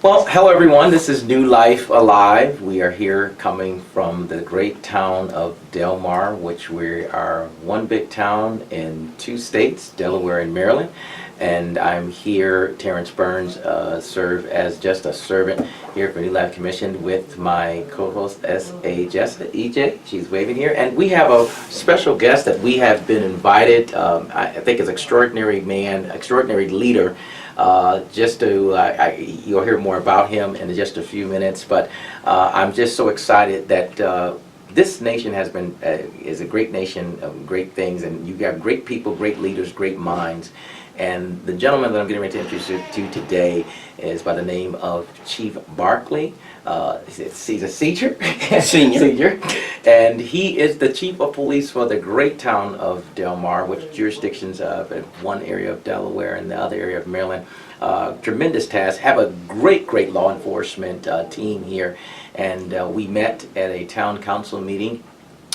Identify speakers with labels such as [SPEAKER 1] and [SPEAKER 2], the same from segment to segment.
[SPEAKER 1] Well, hello everyone. This is New Life Alive. We are here coming from the great town of Delmar, which we are one big town in two states, Delaware and Maryland. And I'm here, Terrence Burns, serve as just a servant here for New Life Commission with my co-host S.A. Jessa, EJ. She's waving here. And we have a special guest that we have been invited, I think is extraordinary man, extraordinary leader. You'll hear more about him in just a few minutes, but I'm just so excited that this nation is a great nation of great things, and you got great people, great leaders, great minds. And the gentleman that I'm getting ready to introduce you to today is by the name of Chief Barkley. He's a senior, and he is the chief of police for the great town of Delmar, which jurisdictions in one area of Delaware and the other area of Maryland. Tremendous task. Have a great law enforcement team here, and we met at a town council meeting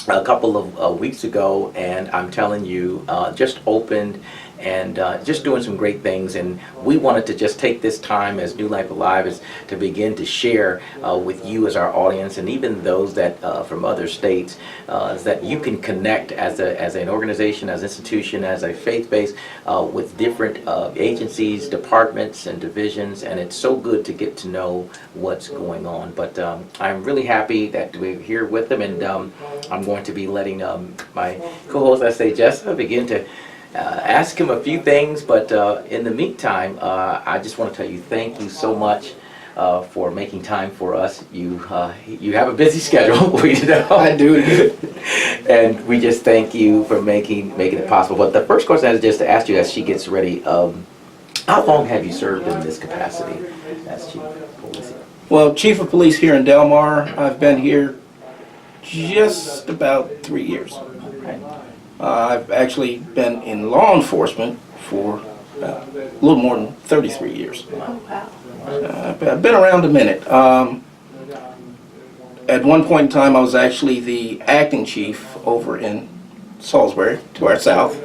[SPEAKER 1] a couple of weeks ago, and I'm telling you, just opened and just doing some great things. And we wanted to just take this time as New Life Alive is to begin to share with you as our audience, and even those that from other states, is that you can connect as an organization, as an institution, as a faith base with different agencies, departments, and divisions. And it's so good to get to know what's going on. But I'm really happy that we're here with them, and I'm going to be letting my co-host, S.A. Jessa, begin to ask him a few things. But in the meantime, I just want to tell you thank you so much for making time for us. You have a busy schedule, we know.
[SPEAKER 2] I do.
[SPEAKER 1] And we just thank you for making it possible. But the first question is just to ask you as she gets ready, how long have you served in this capacity as Chief of Police?
[SPEAKER 2] Well, Chief of Police here in Delmar, I've been here just about 3 years.
[SPEAKER 1] Okay.
[SPEAKER 2] I've actually been in law enforcement for a little more than 33 years.
[SPEAKER 3] Oh, wow.
[SPEAKER 2] I've been around a minute. At one point in time, I was actually the acting chief over in Salisbury, to our south.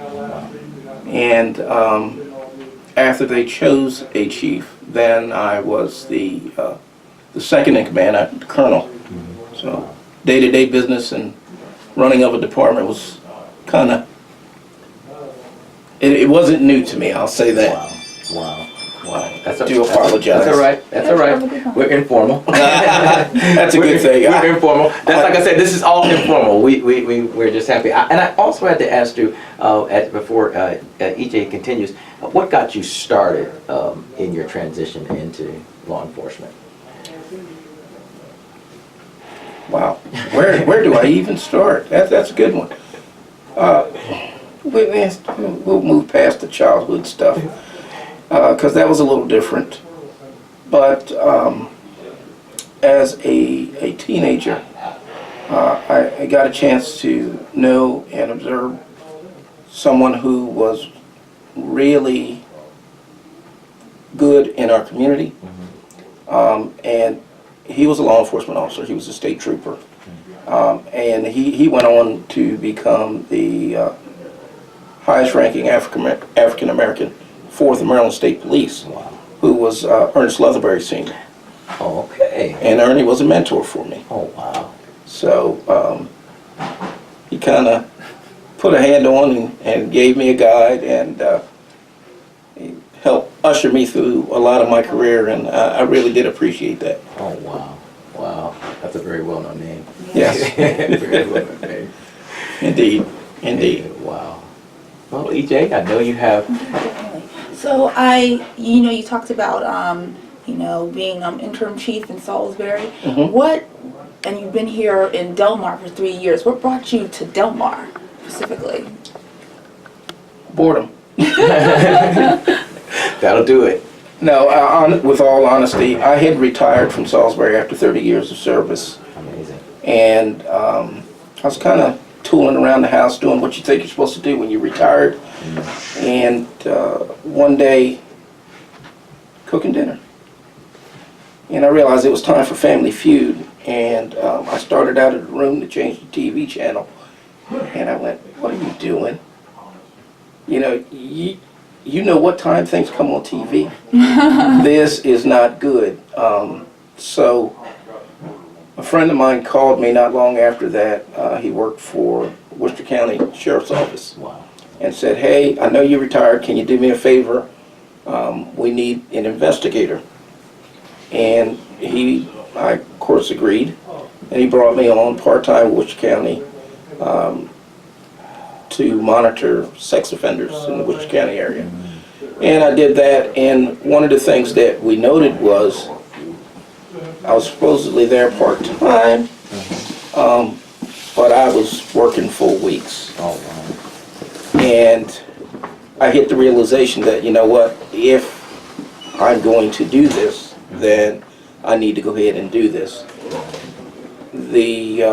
[SPEAKER 2] And after they chose a chief, then I was the second in command, the colonel. So day-to-day business and running of a department was kind of, it wasn't new to me, I'll say that.
[SPEAKER 1] Wow.
[SPEAKER 2] I do apologize.
[SPEAKER 1] That's all right. That's all right. We're informal.
[SPEAKER 2] That's a good thing.
[SPEAKER 1] We're informal. That's like I said. This is all informal. We're just happy. And I also had to ask you before EJ continues, what got you started in your transition into law enforcement?
[SPEAKER 2] Wow. Where do I even start? That's a good one. We'll move past the childhood stuff, because that was a little different. But as a teenager, I got a chance to know and observe someone who was really good in our community. And he was a law enforcement officer. He was a state trooper. And he went on to become the highest ranking African American 4th Maryland State Police, who was Ernest Leatherbury Sr.
[SPEAKER 1] Oh, okay.
[SPEAKER 2] And Ernie was a mentor for me.
[SPEAKER 1] Oh, wow.
[SPEAKER 2] So he kind of put a hand on and gave me a guide, and he helped usher me through a lot of my career, and I really did appreciate that.
[SPEAKER 1] Oh, wow. Wow. That's a very well-known name.
[SPEAKER 2] Yes.
[SPEAKER 1] Very well-known name.
[SPEAKER 2] Indeed.
[SPEAKER 1] Wow. Well, EJ, I know you have.
[SPEAKER 3] So you talked about, being interim chief in Salisbury. And you've been here in Delmar for 3 years. What brought you to Delmar specifically?
[SPEAKER 2] Boredom.
[SPEAKER 1] That'll do it.
[SPEAKER 2] No, with all honesty, I had retired from Salisbury after 30 years of service.
[SPEAKER 1] Amazing.
[SPEAKER 2] And I was kind of tooling around the house doing what you think you're supposed to do when you're retired. And one day, cooking dinner. And I realized it was time for Family Feud. And I started out of the room to change the TV channel. And I went, what are you doing? You you know what time things come on TV. This is not good. So a friend of mine called me not long after that. He worked for Worcester County Sheriff's Office.
[SPEAKER 1] Wow.
[SPEAKER 2] And said, hey, I know you're retired. Can you do me a favor? We need an investigator. And I of course agreed. And he brought me on part-time Worcester County to monitor sex offenders in the Worcester County area. And I did that, and one of the things that we noted was I was supposedly there part-time, but I was working full weeks.
[SPEAKER 1] Oh, wow.
[SPEAKER 2] And I hit the realization that, you know what, if I'm going to do this, then I need to go ahead and do this. The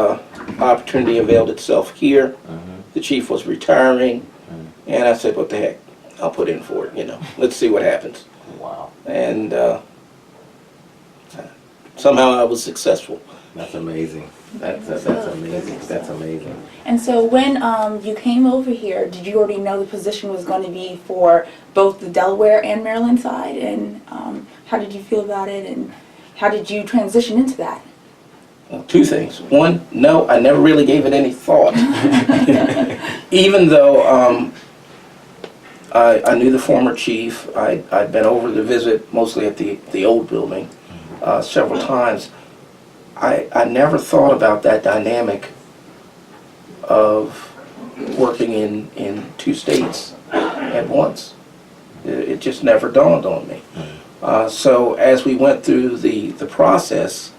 [SPEAKER 2] opportunity availed itself here. The chief was retiring, and I said, what the heck, I'll put in for it, you know. Let's see what happens.
[SPEAKER 1] Wow.
[SPEAKER 2] And somehow I was successful.
[SPEAKER 1] That's amazing. That's amazing. That's amazing.
[SPEAKER 3] And so when you came over here, did you already know the position was going to be for both the Delaware and Maryland side? And how did you feel about it? And how did you transition into that?
[SPEAKER 2] Well, two things. One, no, I never really gave it any thought. Even though I knew the former chief, I'd been over to visit mostly at the old building several times. I never thought about that dynamic of working in two states at once. It just never dawned on me. So as we went through the process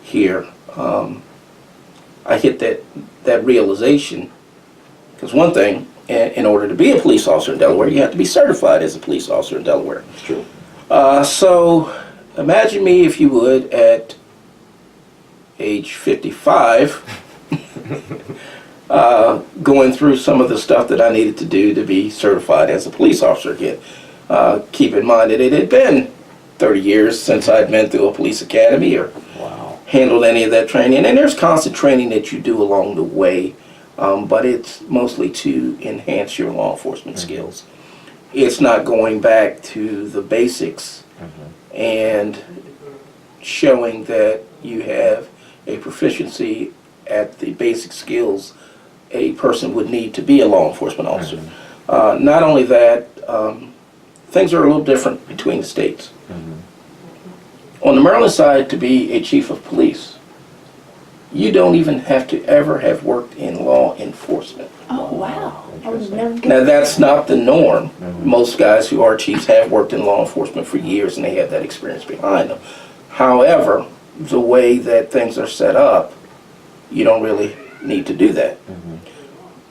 [SPEAKER 2] here, I hit that realization, because one thing, in order to be a police officer in Delaware, you have to be certified as a police officer in Delaware.
[SPEAKER 1] It's true.
[SPEAKER 2] So imagine me, if you would, at age 55, going through some of the stuff that I needed to do to be certified as a police officer again. Keep in mind that it had been 30 years since I'd been through a police academy or handled any of that training. And there's constant training that you do along the way, but it's mostly to enhance your law enforcement skills. It's not going back to the basics and showing that you have a proficiency at the basic skills a person would need to be a law enforcement officer. Not only that, things are a little different between the states. On the Maryland side, to be a chief of police, you don't even have to ever have worked in law enforcement.
[SPEAKER 3] Oh, wow. I would never get
[SPEAKER 2] Now, that's not the norm. Most guys who are chiefs have worked in law enforcement for years and they have that experience behind them. However, the way that things are set up, you don't really need to do that.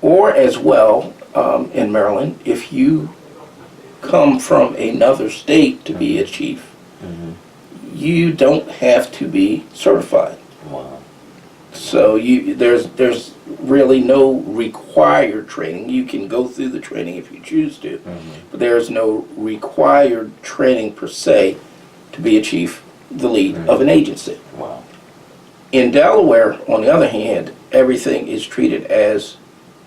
[SPEAKER 2] Or as well, in Maryland, if you come from another state to be a chief, you don't have to be certified.
[SPEAKER 1] Wow.
[SPEAKER 2] So there's really no required training. You can go through the training if you choose to, but there is no required training per se to be a chief, the lead of an agency.
[SPEAKER 1] Wow.
[SPEAKER 2] In Delaware, on the other hand, everything is treated as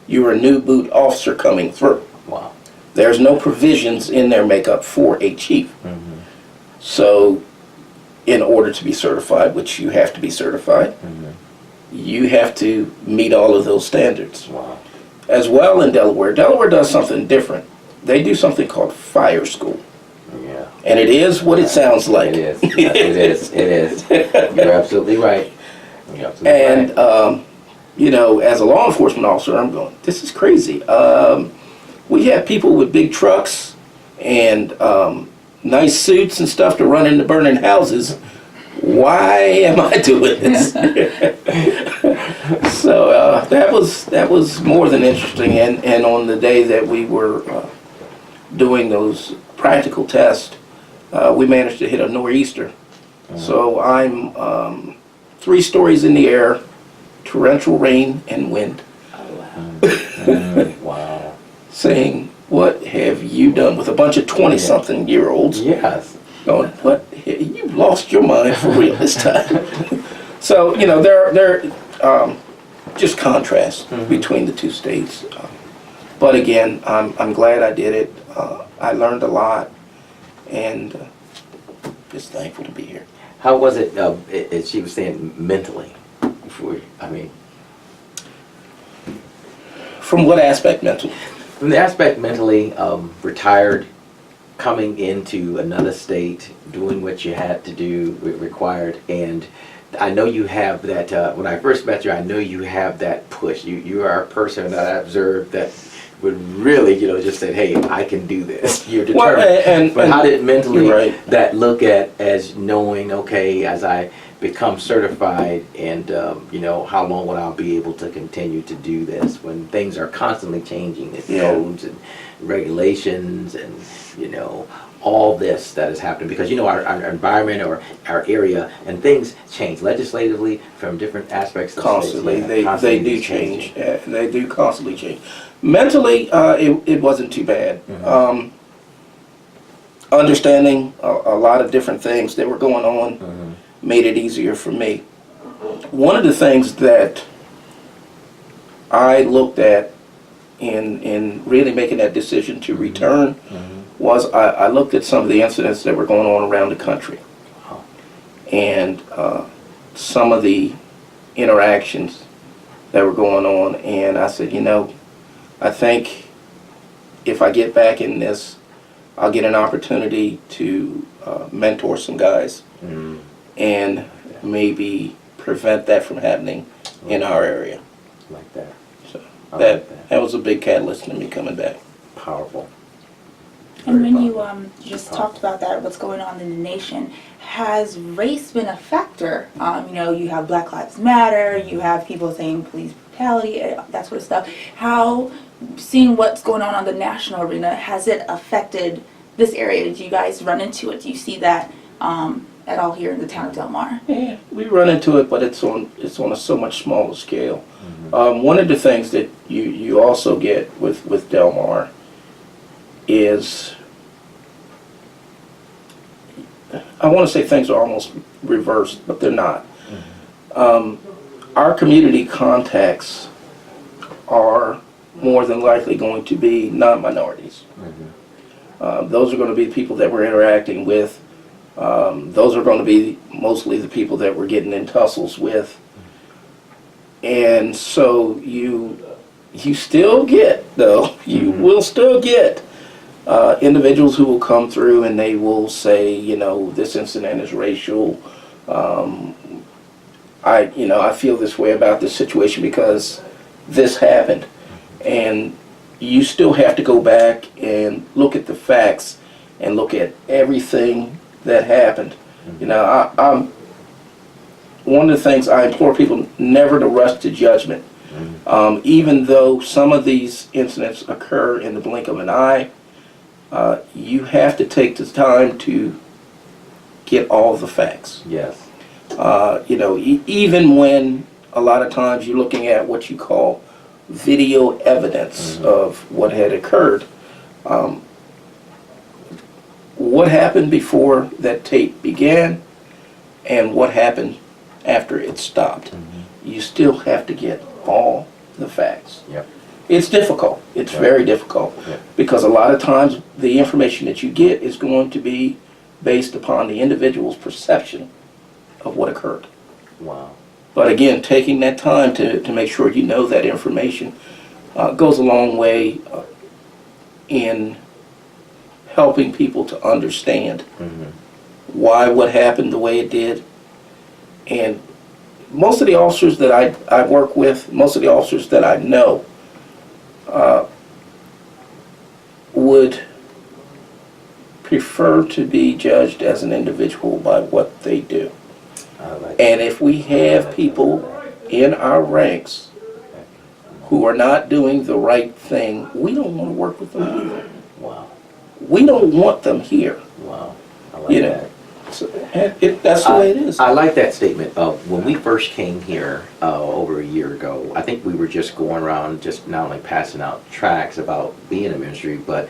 [SPEAKER 2] you're a new boot officer coming through.
[SPEAKER 1] Wow.
[SPEAKER 2] There's no provisions in their makeup for a chief. So in order to be certified, which you have to be certified, you have to meet all of those standards.
[SPEAKER 1] Wow.
[SPEAKER 2] As well in Delaware, Delaware does something different. They do something called fire school.
[SPEAKER 1] Yeah.
[SPEAKER 2] And it is what it sounds like.
[SPEAKER 1] It is. It is. It is. You're absolutely right. You're absolutely
[SPEAKER 2] And,
[SPEAKER 1] right.
[SPEAKER 2] you know, as a law enforcement officer, I'm going, this is crazy. We have people with big trucks and nice suits and stuff to run into burning houses. Why am I doing this? So that was more than interesting. And on the day that we were doing those practical tests, we managed to hit a nor'easter. So I'm 3 stories in the air, torrential rain and wind.
[SPEAKER 1] Wow.
[SPEAKER 2] Saying, what have you done, with a bunch of 20-something-year-olds?
[SPEAKER 1] Yes.
[SPEAKER 2] Going, what? You lost your mind for real this time. So, you know, there are just contrasts between the two states. But again, I'm glad I did it. I learned a lot, and just thankful to be here.
[SPEAKER 1] How was it, as she was saying, mentally? Before, I mean,
[SPEAKER 2] From what aspect mentally?
[SPEAKER 1] from the aspect mentally, retired, coming into another state, doing what you had to do, required, and I know you have that, when I first met you, I know you have that push. You are a person that I observed that would really, just say, hey, I can do this. You're determined.
[SPEAKER 2] Well,
[SPEAKER 1] but how did mentally
[SPEAKER 2] you're right.
[SPEAKER 1] that look at as knowing, okay, as I become certified and, how long would I be able to continue to do this when things are constantly changing, the codes and regulations and, all this that is happening because our environment or our area and things change legislatively from different aspects of
[SPEAKER 2] Constantly,
[SPEAKER 1] states.
[SPEAKER 2] they do change. They do constantly change. Mentally, it wasn't too bad.
[SPEAKER 1] Mm-hmm.
[SPEAKER 2] Understanding a lot of different things that were going on
[SPEAKER 1] Mm-hmm.
[SPEAKER 2] made it easier for me. One of the things that I looked at in really making that decision to return was I looked at some of the incidents that were going on around the country and some of the interactions that were going on, and I said, I think if I get back in this, I'll get an opportunity to mentor some guys and maybe prevent that from happening in our area.
[SPEAKER 1] Like that.
[SPEAKER 2] So
[SPEAKER 1] I
[SPEAKER 2] that
[SPEAKER 1] like
[SPEAKER 2] that was a big catalyst in me coming back.
[SPEAKER 1] Powerful.
[SPEAKER 3] And
[SPEAKER 1] Very
[SPEAKER 3] when you
[SPEAKER 1] powerful.
[SPEAKER 3] just talked about that, what's going on in the nation, has race been a factor? You have Black Lives Matter, you have people saying police brutality, that sort of stuff. How, seeing what's going on the national arena, has it affected this area? Do you guys run into it? Do you see that at all here in the town of Delmar?
[SPEAKER 2] Yeah, we run into it, but it's on a so much smaller scale. One of the things that you also get with Delmar is, I want to say things are almost reversed, but they're not. Our community contacts are more than likely going to be non-minorities. Those are going to be people that we're interacting with. Those are going to be mostly the people that we're getting in tussles with. And so you still get, though, you will still get individuals who will come through and they will say, this incident is racial. I feel this way about this situation because this happened. And you still have to go back and look at the facts and look at everything that happened. I'm one of the things I implore people never to rush to judgment. Even though some of these incidents occur in the blink of an eye, you have to take the time to get all the facts.
[SPEAKER 1] Yes.
[SPEAKER 2] Even when a lot of times you're looking at what you call video evidence of what had occurred. What happened before that tape began and what happened after it stopped. You still have to get all the facts.
[SPEAKER 1] Yep.
[SPEAKER 2] It's difficult. It's very difficult
[SPEAKER 1] Yep.
[SPEAKER 2] because a lot of times the information that you get is going to be based upon the individual's perception of what occurred.
[SPEAKER 1] Wow.
[SPEAKER 2] But again, taking that time to make sure you know that information goes a long way in helping people to understand why what happened the way it did. And most of the officers that I work with, most of the officers that I know, would prefer to be judged as an individual by what they do. And if we have people in our ranks who are not doing the right thing, we don't want to work with them either.
[SPEAKER 1] Wow.
[SPEAKER 2] We don't want them here.
[SPEAKER 1] Wow. I like that.
[SPEAKER 2] So, that's the way it is.
[SPEAKER 1] I like that statement. When we first came here over a year ago, I think we were just going around, just not only passing out tracts about being in ministry, but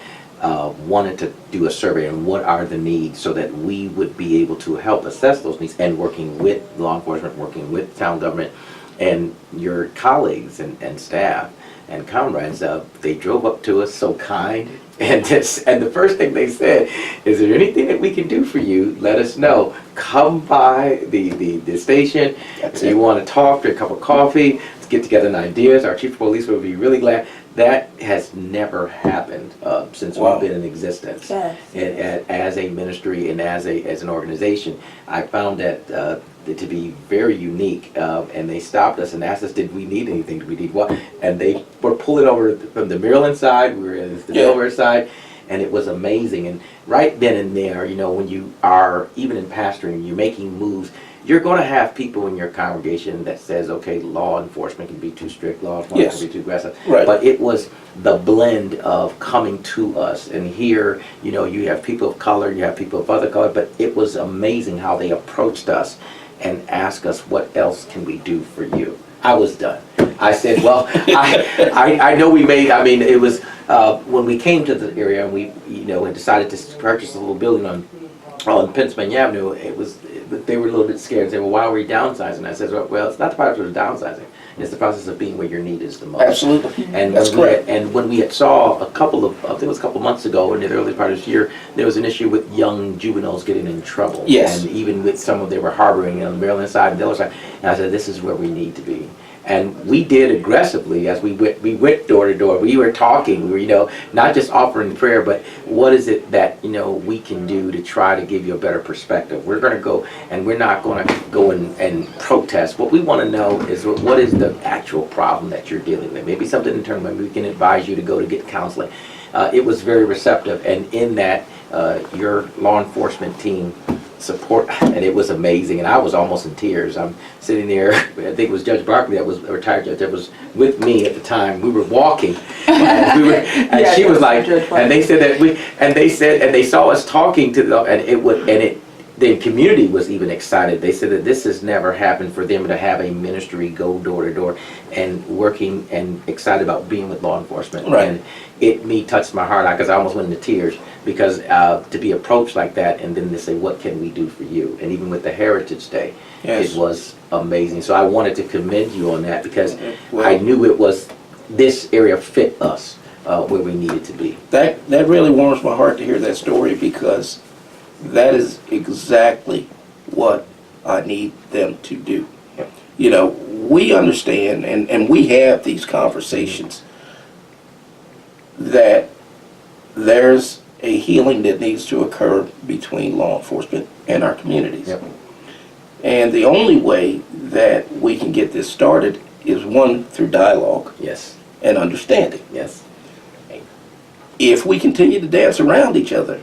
[SPEAKER 1] wanted to do a survey on what are the needs so that we would be able to help assess those needs, and working with law enforcement, working with town government and your colleagues and staff and comrades, they drove up to us so kind. And the first thing they said, is there anything that we can do for you? Let us know. Come by the station. If you want to talk, drink a cup of coffee, let's get together on ideas. Our chief of police will be really glad. That has never happened since
[SPEAKER 2] Wow.
[SPEAKER 1] we've been in existence.
[SPEAKER 3] Yes.
[SPEAKER 1] As a ministry and as an organization, I found that to be very unique. And they stopped us and asked us, did we need anything? Did we need what? And they were pulling over from the Maryland side. We were in the Delmar side. And it was amazing. And right then and there, you know, when you are, even in pastoring, you're making moves, you're going to have people in your congregation that says, okay, law enforcement can be too strict, law enforcement
[SPEAKER 2] Yes.
[SPEAKER 1] can be too aggressive.
[SPEAKER 2] Right.
[SPEAKER 1] But it was the blend of coming to us. And here, you know, you have people of color, you have people of other color, but it was amazing how they approached us and asked us, what else can we do for you? I was done. I said, well, I know we made, I mean, it was, when we came to the area and we, you know, had decided to purchase a little building on Pennsylvania Avenue, it was, they were a little bit scared and said, well, why are we downsizing? I said, well, it's not the process of downsizing. It's the process of being where your need is the most.
[SPEAKER 2] Absolutely.
[SPEAKER 1] And
[SPEAKER 2] That's correct.
[SPEAKER 1] And when we had saw a couple of, I think it was a couple months ago in the early part of this year, there was an issue with young juveniles getting in trouble.
[SPEAKER 2] Yes.
[SPEAKER 1] And even with some of, they were harboring on the Maryland side and the other side. And I said, this is where we need to be. And we did aggressively as we went door to door. We were talking, we were, you know, not just offering prayer, but what is it that, you know, we can do to try to give you a better perspective. We're going to go, and we're not going to go and protest. What we want to know is what is the actual problem that you're dealing with. Maybe something internal, maybe we can advise you to go to get counseling. It was very receptive, and in that, your law enforcement team support, and it was amazing, and I was almost in tears. I'm sitting there, I think it was Judge Barkley that was a retired judge that was with me at the time. We were walking, and she was like, and they said that and they saw us talking to the, the community was even excited. They said that this has never happened for them to have a ministry go door to door and working and excited about being with law enforcement.
[SPEAKER 2] Right.
[SPEAKER 1] And it touched my heart because I almost went into tears because to be approached like that and then to say, what can we do for you? And even with the Heritage Day,
[SPEAKER 2] Yes.
[SPEAKER 1] it was amazing. So I wanted to commend you on that because
[SPEAKER 2] Well,
[SPEAKER 1] I knew it was, this area fit us where we needed to be.
[SPEAKER 2] That really warms my heart to hear that story, because that is exactly what I need them to do.
[SPEAKER 1] Yep.
[SPEAKER 2] You know, we understand, and we have these conversations, that there's a healing that needs to occur between law enforcement and our communities.
[SPEAKER 1] Yep.
[SPEAKER 2] And the only way that we can get this started is, one, through dialogue
[SPEAKER 1] Yes,
[SPEAKER 2] and understanding.
[SPEAKER 1] yes,
[SPEAKER 2] If we continue to dance around each other,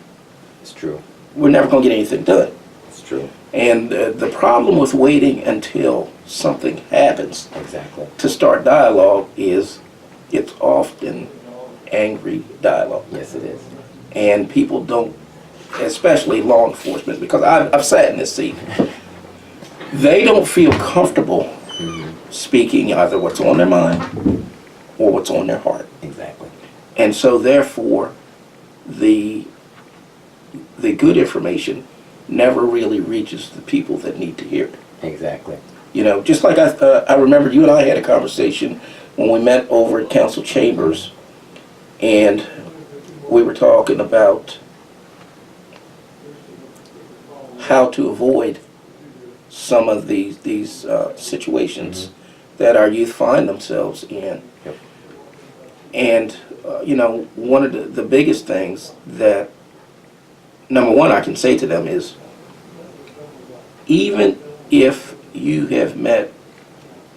[SPEAKER 1] it's true,
[SPEAKER 2] we're never going to get anything done.
[SPEAKER 1] it's true,
[SPEAKER 2] And the problem with waiting until something happens
[SPEAKER 1] exactly.
[SPEAKER 2] to start dialogue is it's often angry dialogue.
[SPEAKER 1] Yes, it is.
[SPEAKER 2] And people don't, especially law enforcement, because I've sat in this seat, they don't feel comfortable speaking either what's on their mind or what's on their heart.
[SPEAKER 1] Exactly.
[SPEAKER 2] And so therefore, the good information never really reaches the people that need to hear it.
[SPEAKER 1] Exactly.
[SPEAKER 2] You know, just like I remember you and I had a conversation when we met over at council chambers, and we were talking about how to avoid some of these situations that our youth find themselves in.
[SPEAKER 1] Yep.
[SPEAKER 2] And you know, one of the biggest things that, number one, I can say to them is, even if you have met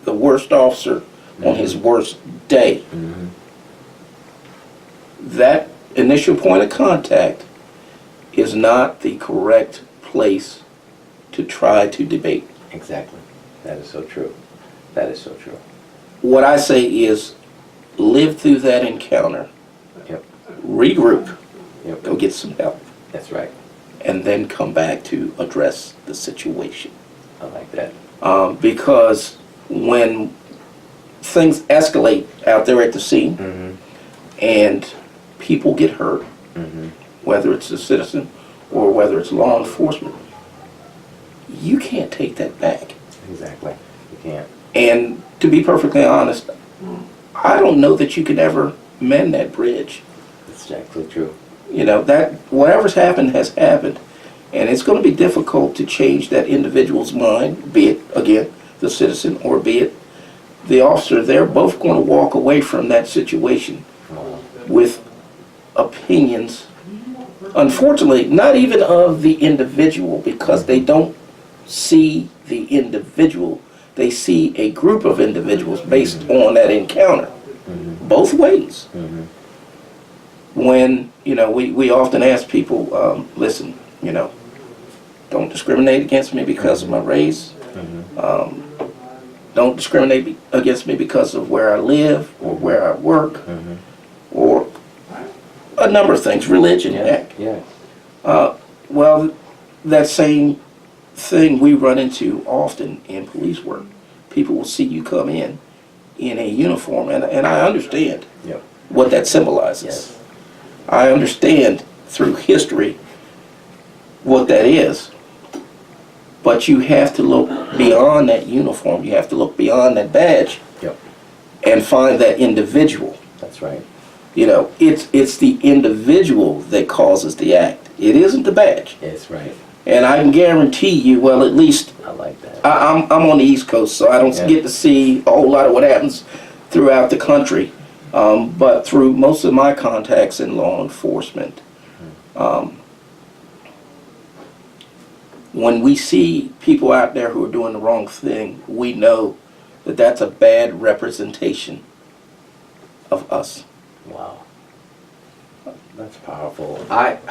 [SPEAKER 2] the worst officer on his worst day, that initial point of contact is not the correct place to try to debate.
[SPEAKER 1] Exactly. That is so true. That is so true.
[SPEAKER 2] What I say is, live through that encounter,
[SPEAKER 1] Yep.
[SPEAKER 2] regroup,
[SPEAKER 1] Yep.
[SPEAKER 2] go get some help,
[SPEAKER 1] That's right.
[SPEAKER 2] and then come back to address the situation.
[SPEAKER 1] I like that.
[SPEAKER 2] Because when things escalate out there at the scene and people get hurt, whether it's a citizen or whether it's law enforcement, you can't take that back.
[SPEAKER 1] Exactly. You can't.
[SPEAKER 2] And to be perfectly honest, I don't know that you can ever mend that bridge.
[SPEAKER 1] That's exactly true.
[SPEAKER 2] You know, that whatever's happened has happened. And it's going to be difficult to change that individual's mind, be it, again, the citizen or be it the officer. They're both going to walk away from that situation with opinions, unfortunately, not even of the individual, because they don't see the individual. They see a group of individuals based on that encounter, both ways. When, you know, we often ask people, listen, you know, don't discriminate against me because of my race. Don't discriminate against me because of where I live or where I work or a number of things, religion, heck.
[SPEAKER 1] Yeah.
[SPEAKER 2] Well, that same thing we run into often in police work. People will see you come in a uniform, and I understand what that symbolizes.
[SPEAKER 1] Yes.
[SPEAKER 2] I understand through history what that is. But you have to look beyond that uniform. You have to look beyond that badge and find that individual.
[SPEAKER 1] That's right.
[SPEAKER 2] You know, it's the individual that causes the act. It isn't the badge.
[SPEAKER 1] That's right.
[SPEAKER 2] And I can guarantee you, well, at least
[SPEAKER 1] I like that.
[SPEAKER 2] I'm on the East Coast, so I don't get to see a whole lot of what happens throughout the country. But through most of my contacts in law enforcement, when we see people out there who are doing the wrong thing, we know that that's a bad representation of us.
[SPEAKER 1] Wow. That's powerful. I've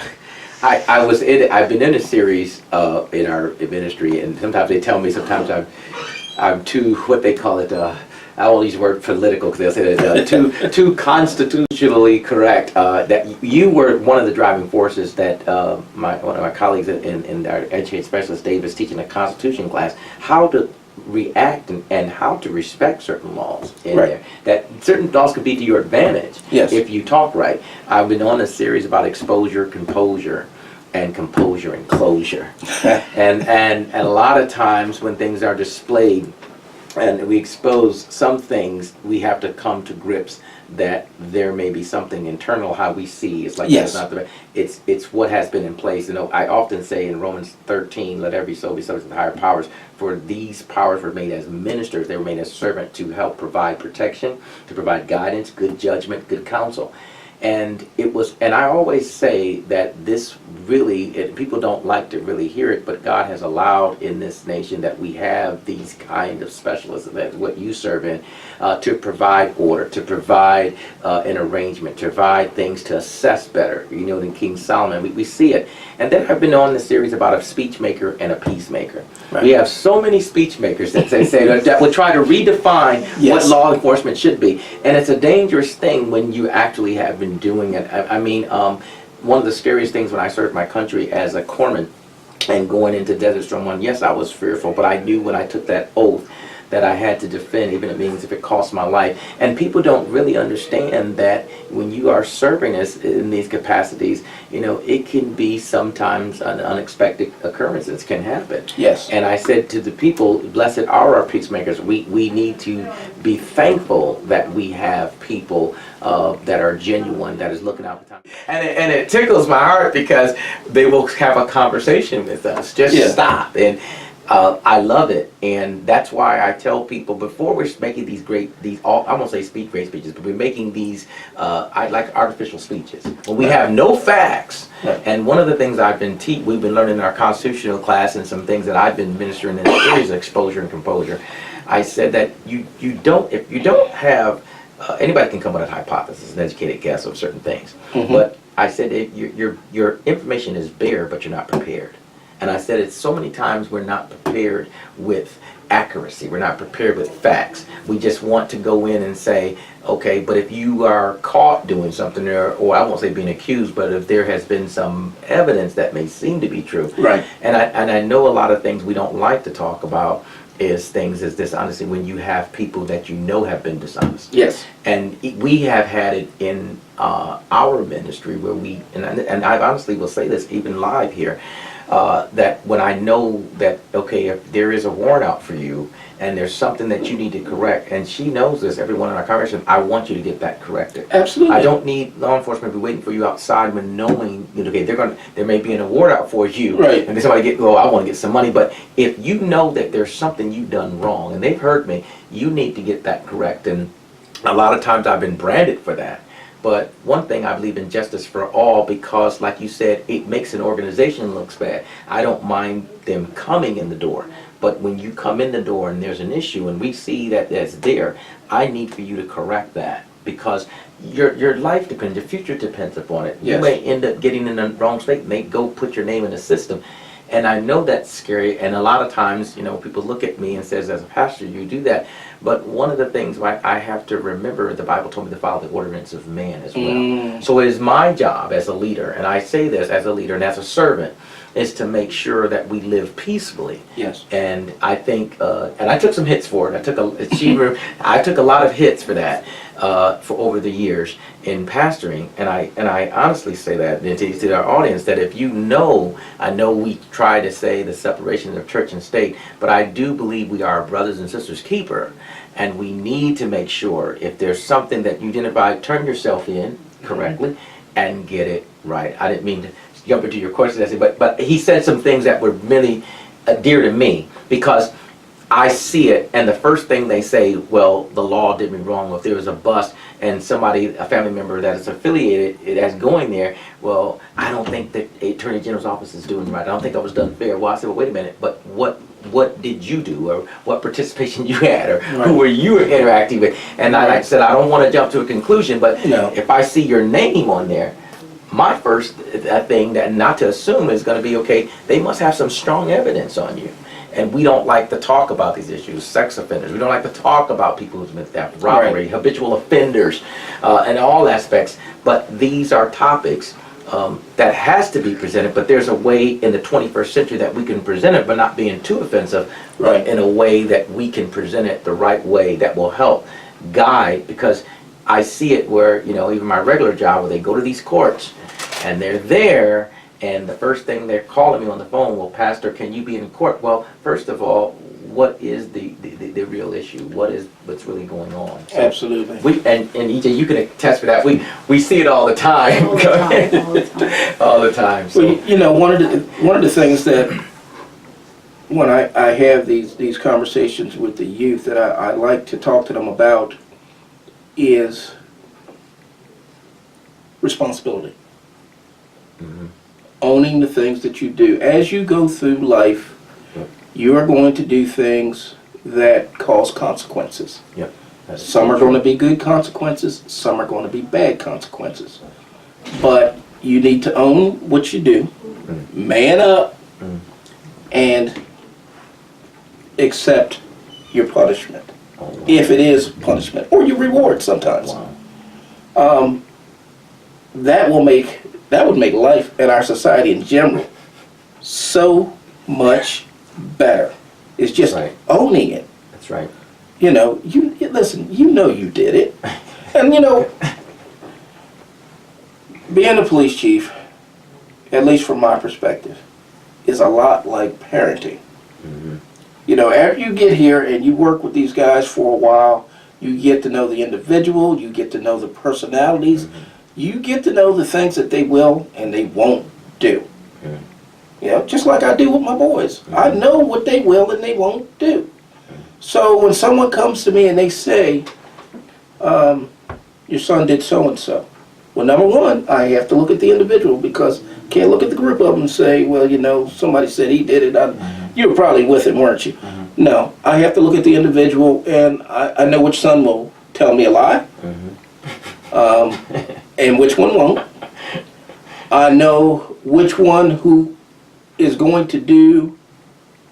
[SPEAKER 1] been in a series in our ministry, and sometimes they tell me sometimes I'm too, what they call it, I won't use the word political because they'll say that too constitutionally correct. That you were one of the driving forces that one of my colleagues in our education specialist, Dave, is teaching a Constitution class, how to react and how to respect certain laws in there. That certain laws could be to your advantage if you talk right. I've been on a series about exposure, composure, and composure and closure. and a lot of times when things are displayed and we expose some things, we have to come to grips that there may be something internal how we see. It's like it's not it's what has been in place. You know, I often say in Romans 13, let every soul be subject to the higher powers. For these powers were made as ministers, they were made as servants to help provide protection, to provide guidance, good judgment, good counsel. And I always say that this really, people don't like to really hear it, but God has allowed in this nation that we have these kind of specialists, that's what you serve in, to provide order, to provide an arrangement, to provide things to assess better, you know, than King Solomon. We see it. And then I've been on this series about a speech maker and a peacemaker. We have so many speech makers that that will try to redefine what law enforcement should be. And it's a dangerous thing when you actually have been doing it. I mean, one of the scariest things when I served my country as a corpsman and going into Desert Storm 1, yes, I was fearful, but I knew when I took that oath that I had to defend, even if it means if it cost my life. And people don't really understand that when you are serving us in these capacities, you know, it can be sometimes an unexpected occurrences can happen.
[SPEAKER 2] Yes.
[SPEAKER 1] And I said to the people, blessed are our peacemakers. We need to be thankful that we have people that are genuine, that is looking out for time. And it tickles my heart because they will have a conversation with us. Just stop. And I love it, and that's why I tell people before we're making I won't say great speeches, but we're making these, I like artificial speeches. When we have no facts, and one of the things we've been learning in our constitutional class and some things that I've been ministering in the series of exposure and composure, I said that if you don't have, anybody can come with a hypothesis, an educated guess of certain things, but I said your information is bare, but you're not prepared. And I said it so many times, we're not prepared with accuracy. We're not prepared with facts. We just want to go in and say, okay, but if you are caught doing something, or I won't say being accused, but if there has been some evidence that may seem to be true. Right. And I know a lot of things we don't like to talk about is things as dishonesty when you have people that you know have been dishonest. Yes. And we have had it in our ministry where and I honestly will say this even live here, that when I know that, okay, if there is a warrant out for you and there's something that you need to correct, and she knows this, everyone in our conversation, I want you to get that corrected.
[SPEAKER 2] Absolutely.
[SPEAKER 1] I don't need law enforcement to be waiting for you outside when knowing, okay, there may be an award out for you.
[SPEAKER 2] Right.
[SPEAKER 1] And then somebody I want to get some money. But if you know that there's something you've done wrong, and they've heard me, you need to get that correct. And a lot of times I've been branded for that. But one thing, I believe in justice for all, because like you said, it makes an organization look bad. I don't mind them coming in the door. But when you come in the door and there's an issue and we see that that's there, I need for you to correct that, because your life depends, your future depends upon it.
[SPEAKER 2] Yes.
[SPEAKER 1] You may end up getting in the wrong state and they go put your name in the system. And I know that's scary, and a lot of times, people look at me and says, as a pastor, you do that. But one of the things I have to remember, the Bible told me to follow the ordinance of man as well. So it is my job as a leader, and I say this as a leader and as a servant, is to make sure that we live peacefully.
[SPEAKER 2] Yes.
[SPEAKER 1] And I think, and I took some hits for it. I took a lot of hits for that for over the years in pastoring. And I honestly say that to our audience, that if I know we try to say the separation of church and state, but I do believe we are brothers and sisters keeper. And we need to make sure if there's something that you identify, turn yourself in correctly and get it right. I didn't mean to jump into your question, but he said some things that were really dear to me, because I see it, and the first thing they say, well, the law did me wrong. If there was a bus and a family member that is affiliated as going there, well, I don't think that the Attorney General's office is doing right. I don't think I was done fair. Well, I said, well, wait a minute, but what did you do, or what participation you had, or who were you interacting with? And I said, I don't want to jump to a conclusion, but if I see your name on there, my first thing that not to assume is going to be, okay, they must have some strong evidence on you. And we don't like to talk about these issues, sex offenders. We don't like to talk about people who've been theft, robbery, habitual offenders, and all aspects. But these are topics that has to be presented. But there's a way in the 21st century that we can present it, but not being too offensive, but in a way that we can present it the right way that will help guide. Because I see it where, even my regular job, where they go to these courts and they're there, and the first thing they're calling me on the phone, well, Pastor, can you be in court? Well, first of all, what is the real issue? What's really going on? So
[SPEAKER 2] absolutely.
[SPEAKER 1] And EJ, you can attest for that. We see it all the time.
[SPEAKER 3] All the time.
[SPEAKER 1] All the time. So.
[SPEAKER 2] Well, one of the things that when I have these conversations with the youth that I like to talk to them about is responsibility.
[SPEAKER 1] Mm-hmm.
[SPEAKER 2] Owning the things that you do. As you go through life, you are going to do things that cause consequences.
[SPEAKER 1] Yep.
[SPEAKER 2] Some are going to be good consequences, some are going to be bad consequences. But you need to own what you do, man up, and accept your punishment. If it is punishment, or your reward sometimes.
[SPEAKER 1] Wow.
[SPEAKER 2] That would make life in our society in general so much better. It's just owning it.
[SPEAKER 1] That's right.
[SPEAKER 2] You listen, you did it. And being a police chief, at least from my perspective, is a lot like parenting.
[SPEAKER 1] Mm-hmm.
[SPEAKER 2] After you get here and you work with these guys for a while, you get to know the individual, you get to know the personalities, you get to know the things that they will and they won't do. Just like I do with my boys. I know what they will and they won't do. So when someone comes to me and they say, your son did so-and-so, well, number one, I have to look at the individual, because I can't look at the group of them and say, well, somebody said he did it. You were probably with him, weren't you? No, I have to look at the individual, and I know which son will tell me a lie, and which one won't. I know which one who is going to do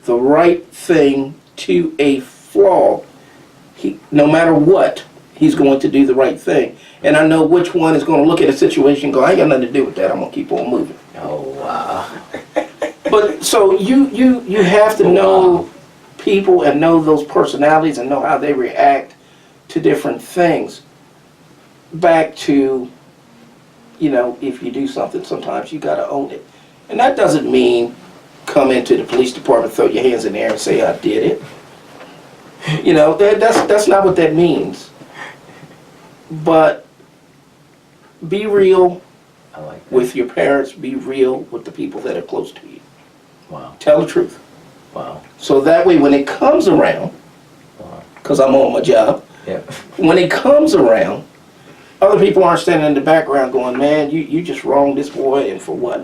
[SPEAKER 2] the right thing to a flaw. No matter what, he's going to do the right thing. And I know which one is going to look at a situation and go, I ain't got nothing to do with that, I'm going to keep on moving.
[SPEAKER 1] Oh, wow.
[SPEAKER 2] But so you have to know people and know those personalities and know how they react to different things. Back to, if you do something, sometimes you got to own it. And that doesn't mean come into the police department, throw your hands in the air and say, I did it. You know, that's not what that means. But be real
[SPEAKER 1] I like that.
[SPEAKER 2] with your parents, be real with the people that are close to you.
[SPEAKER 1] Wow.
[SPEAKER 2] Tell the truth.
[SPEAKER 1] Wow.
[SPEAKER 2] So that way when it comes around,
[SPEAKER 1] Wow.
[SPEAKER 2] because I'm on my job,
[SPEAKER 1] Yeah.
[SPEAKER 2] when it comes around, other people aren't standing in the background going, man, you just wronged this boy, and for what?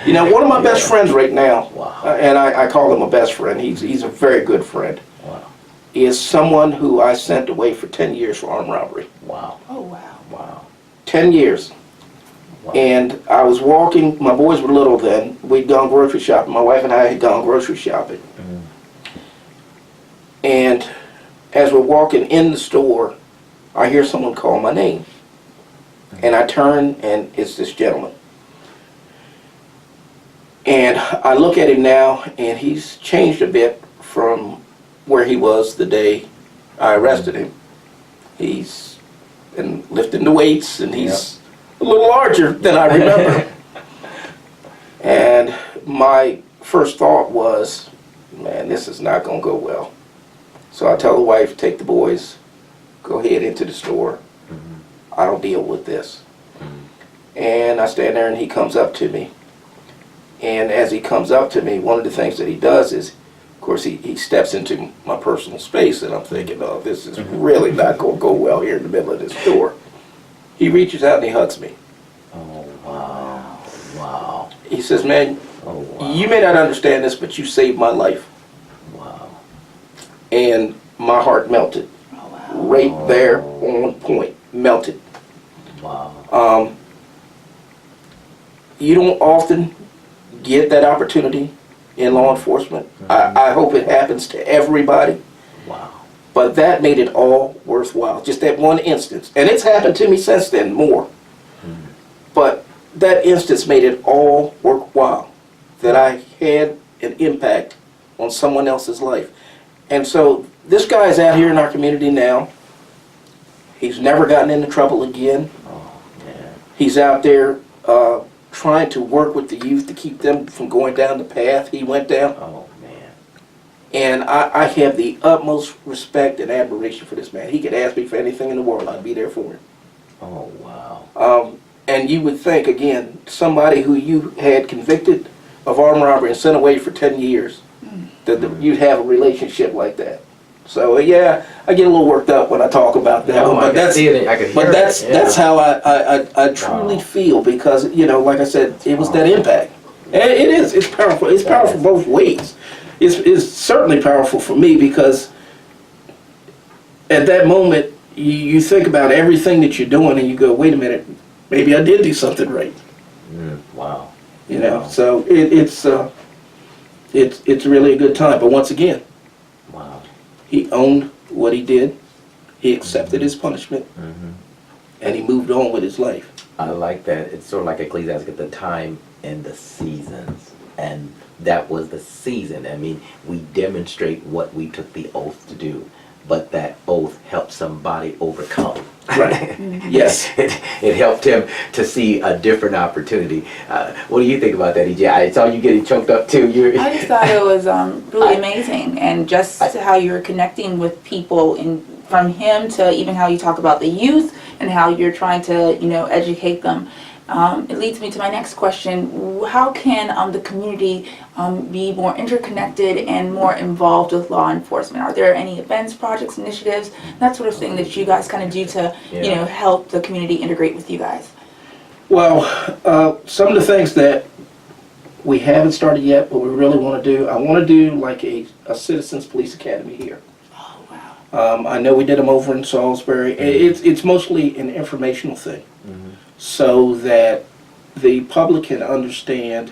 [SPEAKER 2] You know, one of my best friends right now,
[SPEAKER 1] Wow.
[SPEAKER 2] and I call him a best friend, he's a very good friend,
[SPEAKER 1] Wow.
[SPEAKER 2] is someone who I sent away for 10 years for armed robbery.
[SPEAKER 1] Wow.
[SPEAKER 3] Oh, wow.
[SPEAKER 1] Wow.
[SPEAKER 2] 10 years.
[SPEAKER 1] Wow.
[SPEAKER 2] And I was walking, my boys were little then, we'd gone grocery shopping, my wife and I had gone grocery shopping. And as we're walking in the store, I hear someone call my name. And I turn, and it's this gentleman. And I look at him now, and he's changed a bit from where he was the day I arrested him. He's been lifting the weights, and he's a little larger than I remember. And my first thought was, man, this is not going to go well. So I tell the wife, take the boys, go ahead into the store. I'll deal with this. And I stand there, and he comes up to me. And as he comes up to me, one of the things that he does is, of course, he steps into my personal space, and I'm thinking, oh, this is really not going to go well here in the middle of this store. He reaches out and he hugs me.
[SPEAKER 1] Oh, wow. Wow.
[SPEAKER 2] He says, man,
[SPEAKER 1] Oh, wow.
[SPEAKER 2] you may not understand this, but you saved my life.
[SPEAKER 1] Wow.
[SPEAKER 2] And my heart melted.
[SPEAKER 3] Oh, wow.
[SPEAKER 2] Right there on point. Melted.
[SPEAKER 1] Wow.
[SPEAKER 2] You don't often get that opportunity in law enforcement. I hope it happens to everybody.
[SPEAKER 1] Wow.
[SPEAKER 2] But that made it all worthwhile. Just that one instance. And it's happened to me since then more. But that instance made it all worthwhile. That I had an impact on someone else's life. And so this guy's out here in our community now. He's never gotten into trouble again.
[SPEAKER 1] Oh, man.
[SPEAKER 2] He's out there trying to work with the youth to keep them from going down the path he went down.
[SPEAKER 1] Oh, man.
[SPEAKER 2] And I have the utmost respect and admiration for this man. He could ask me for anything in the world. I'd be there for him.
[SPEAKER 1] Oh, wow.
[SPEAKER 2] And you would think, again, somebody who you had convicted of armed robbery and sent away for 10 years, that you'd have a relationship like that. So, yeah, I get a little worked up when I talk about that.
[SPEAKER 1] No,
[SPEAKER 2] one,
[SPEAKER 1] I
[SPEAKER 2] but
[SPEAKER 1] can
[SPEAKER 2] that's,
[SPEAKER 1] see it. I can hear
[SPEAKER 2] but that's,
[SPEAKER 1] it. Yeah.
[SPEAKER 2] that's how I truly
[SPEAKER 1] Wow.
[SPEAKER 2] feel, because, you know, like I said, it was that impact. And it is. It's powerful. It's powerful both ways. It's certainly powerful for me because at that moment, you think about everything that you're doing and you go, wait a minute, maybe I did do something right.
[SPEAKER 1] Wow.
[SPEAKER 2] You know, so it's really a good time. But once again,
[SPEAKER 1] Wow.
[SPEAKER 2] he owned what he did. He accepted his punishment, and he moved on with his life.
[SPEAKER 1] I like that. It's sort of like Ecclesiastes, the time and the seasons. And that was the season. I mean, we demonstrate what we took the oath to do, but that oath helped somebody overcome.
[SPEAKER 2] Right. Yes.
[SPEAKER 1] It helped him to see a different opportunity. What do you think about that, EJ? I saw you getting choked up too.
[SPEAKER 3] I just thought it was really amazing, and just how you're connecting with people, from him to even how you talk about the youth and how you're trying to, educate them. It leads me to my next question. How can the community be more interconnected and more involved with law enforcement? Are there any events, projects, initiatives, that sort of thing that you guys kind of do to, help the community integrate with you guys?
[SPEAKER 2] Well, some of the things that we haven't started yet, but we really want to do, I want to do like a Citizens Police Academy here.
[SPEAKER 3] Oh, wow.
[SPEAKER 2] I know we did them over in Salisbury. It's mostly an informational thing, so that the public can understand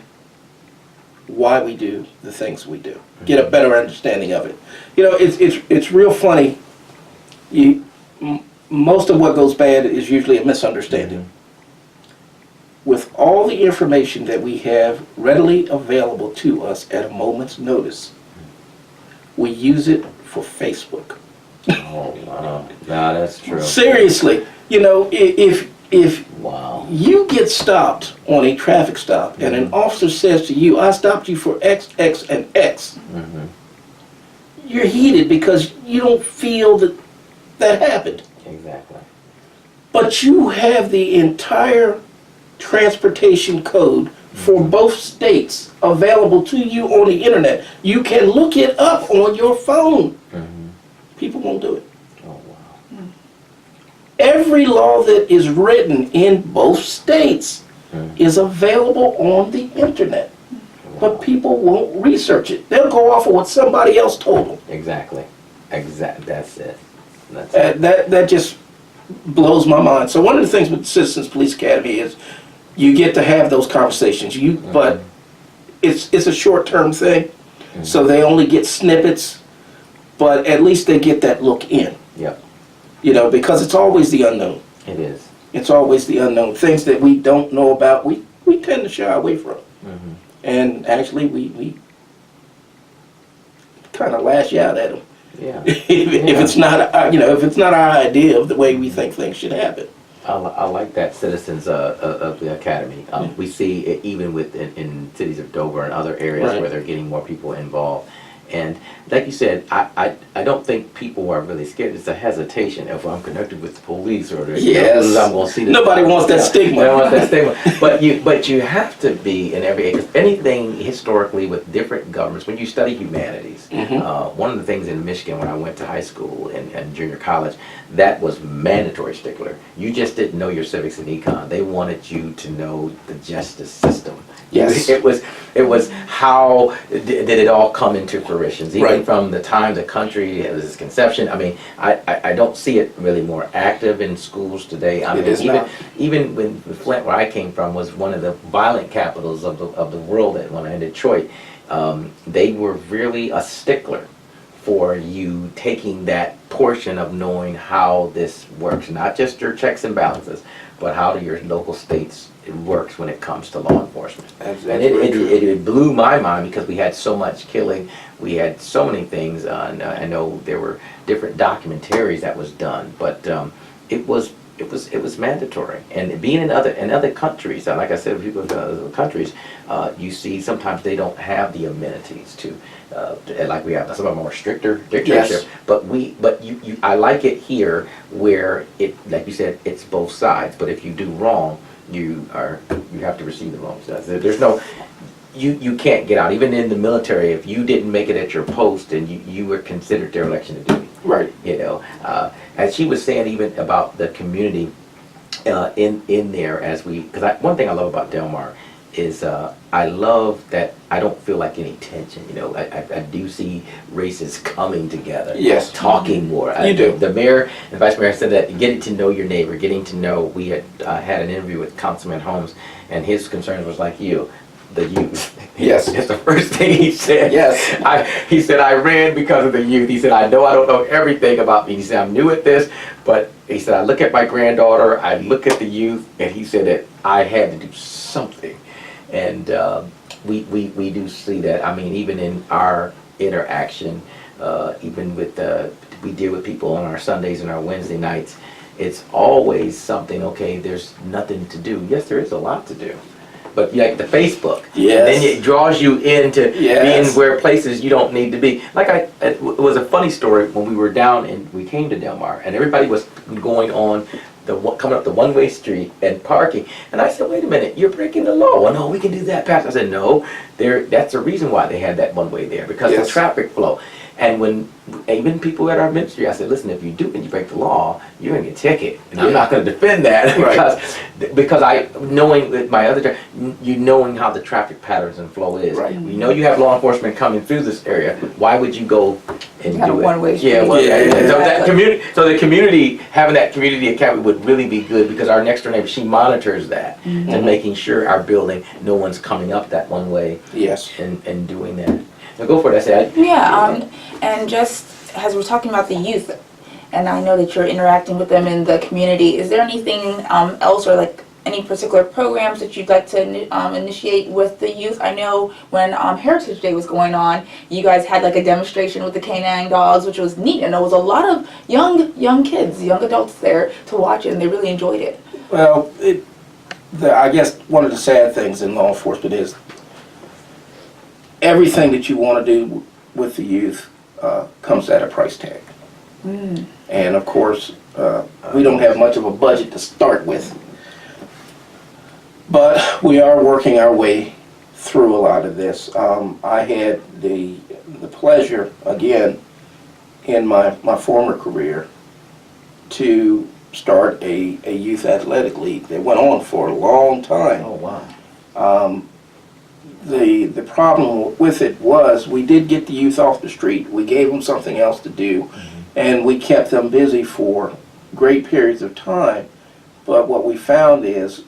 [SPEAKER 2] why we do the things we do, get a better understanding of it. It's real funny. Most of what goes bad is usually a misunderstanding. With all the information that we have readily available to us at a moment's notice, we use it for Facebook.
[SPEAKER 1] Oh, wow. No, that's true.
[SPEAKER 2] Seriously, if
[SPEAKER 1] Wow.
[SPEAKER 2] You get stopped on a traffic stop, and an officer says to you, I stopped you for X, X, and X.
[SPEAKER 1] Mm-hmm.
[SPEAKER 2] You're heated because you don't feel that that happened.
[SPEAKER 1] Exactly.
[SPEAKER 2] But you have the entire transportation code for both states available to you on the internet. You can look it up on your phone.
[SPEAKER 1] Mm-hmm.
[SPEAKER 2] People won't do it.
[SPEAKER 1] Oh, wow.
[SPEAKER 2] Every law that is written in both states
[SPEAKER 1] Mm-hmm.
[SPEAKER 2] is available on the internet. But people won't research it. They'll go off of what somebody else told them.
[SPEAKER 1] Exactly. That's it. That's it.
[SPEAKER 2] That just blows my mind. So one of the things with the Citizens Police Academy is you get to have those conversations. But it's a short-term thing, so they only get snippets. But at least they get that look in.
[SPEAKER 1] Yep.
[SPEAKER 2] You know, because it's always the unknown.
[SPEAKER 1] It is.
[SPEAKER 2] It's always the unknown. Things that we don't know about, we tend to shy away from.
[SPEAKER 1] Mm-hmm.
[SPEAKER 2] And actually, we kind of lash out at them.
[SPEAKER 1] Yeah.
[SPEAKER 2] if it's not, if it's not our idea of the way we think things should happen.
[SPEAKER 1] I like that Citizens of the Academy. We see it even in cities of Dover and other areas
[SPEAKER 2] Right.
[SPEAKER 1] where they're getting more people involved. And like you said, I don't think people are really scared. It's a hesitation if I'm connected with the police or the
[SPEAKER 2] Yes.
[SPEAKER 1] I'm going to see this.
[SPEAKER 2] Nobody wants that stigma.
[SPEAKER 1] They don't want that stigma. But you have to be in every age. Anything historically with different governments, when you study humanities, one of the things in Michigan when I went to high school and junior college, that was mandatory stickler. You just didn't know your civics and econ. They wanted you to know the justice system.
[SPEAKER 2] Yes.
[SPEAKER 1] It was how did it all come into fruition, even
[SPEAKER 2] Right.
[SPEAKER 1] from the time the country has its conception. I mean, I don't see it really more active in schools today. I mean,
[SPEAKER 2] is not.
[SPEAKER 1] even when Flint, where I came from, was one of the violent capitals of the world at one in Detroit. They were really a stickler for you taking that portion of knowing how this works, not just your checks and balances, but how do your local states it works when it comes to law enforcement.
[SPEAKER 2] That's
[SPEAKER 1] And
[SPEAKER 2] very true.
[SPEAKER 1] it blew my mind because we had so much killing, we had so many things. I know there were different documentaries that was done, but it was mandatory. And being in other countries, like I said, people in other countries, you see sometimes they don't have the amenities to. Like we have some of them are stricter dictatorship,
[SPEAKER 2] Yes.
[SPEAKER 1] but I like it here where it, like you said, it's both sides. But if you do wrong, you have to receive the wrong. There's no, you can't get out. Even in the military, if you didn't make it at your post, and you were considered dereliction of duty.
[SPEAKER 2] Right.
[SPEAKER 1] You know, as she was saying, even about the community in there, because one thing I love about Delmar is I love that I don't feel like any tension. You know, I do see races coming together,
[SPEAKER 2] Yes.
[SPEAKER 1] talking more.
[SPEAKER 2] You do.
[SPEAKER 1] The mayor and vice mayor said that getting to know your neighbor, getting to know. We had had an interview with Councilman Holmes, and his concern was like you. The youth.
[SPEAKER 2] Yes.
[SPEAKER 1] That's the first thing he said.
[SPEAKER 2] Yes.
[SPEAKER 1] He said, I ran because of the youth. He said, I don't know everything about me. He said, I'm new at this, but he said, I look at my granddaughter, I look at the youth, and he said that I had to do something. And we do see that. I mean, even in our interaction, even with we deal with people on our Sundays and our Wednesday nights, it's always something, okay, there's nothing to do. Yes, there is a lot to do. But like the Facebook,
[SPEAKER 2] Yes.
[SPEAKER 1] and then it draws you into
[SPEAKER 2] Yes.
[SPEAKER 1] being where places you don't need to be. Like it was a funny story when we were down and we came to Delmar, and everybody was going on coming up the one-way street and parking, and I said, wait a minute, you're breaking the law. Well, no, we can do that past. I said, no, that's the reason why they had that one-way there, because
[SPEAKER 2] Yes.
[SPEAKER 1] the traffic flow. And when even people at our ministry, I said, listen, if you do and you break the law, you're gonna get a ticket, and I'm not gonna defend that
[SPEAKER 2] Right.
[SPEAKER 1] because I knowing with my other job, you knowing how the traffic patterns and flow is.
[SPEAKER 2] Right.
[SPEAKER 1] You know you have law enforcement coming through this area. Why would you go and
[SPEAKER 3] Have
[SPEAKER 1] do
[SPEAKER 3] a
[SPEAKER 1] it?
[SPEAKER 3] one-way street.
[SPEAKER 1] Yeah, well,
[SPEAKER 2] Yeah.
[SPEAKER 1] So that community, the community having that community academy would really be good, because our next door neighbor, she monitors that and making sure our building, no one's coming up that one way
[SPEAKER 2] Yes.
[SPEAKER 1] and doing that. Now go for it. I said.
[SPEAKER 3] Yeah, and just as we're talking about the youth, and I know that you're interacting with them in the community, is there anything else, or like any particular programs that you'd like to initiate with the youth? I know when Heritage Day was going on, you guys had like a demonstration with the canine dogs, which was neat, and there was a lot of young kids, young adults there to watch it, and they really enjoyed it.
[SPEAKER 2] Well, I guess one of the sad things in law enforcement is everything that you want to do with the youth comes at a price tag. And of course, we don't have much of a budget to start with. But we are working our way through a lot of this. I had the pleasure, again, in my former career, to start a youth athletic league that went on for a long time.
[SPEAKER 1] Oh, wow.
[SPEAKER 2] The problem with it was we did get the youth off the street. We gave them something else to do, and we kept them busy for great periods of time. But what we found is,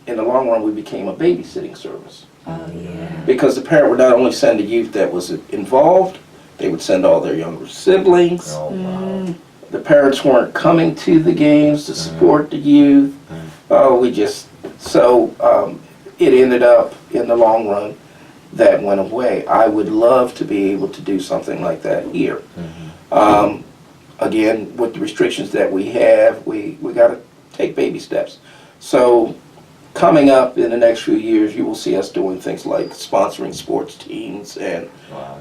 [SPEAKER 2] in the long run, we became a babysitting service.
[SPEAKER 3] Oh, yeah.
[SPEAKER 2] Because the parent would not only send the youth that was involved, they would send all their younger siblings.
[SPEAKER 1] Oh, wow.
[SPEAKER 2] The parents weren't coming to the games to support the youth. It ended up, in the long run, that went away. I would love to be able to do something like that here. Again, with the restrictions that we have, we got to take baby steps. So coming up in the next few years, you will see us doing things like sponsoring sports teams and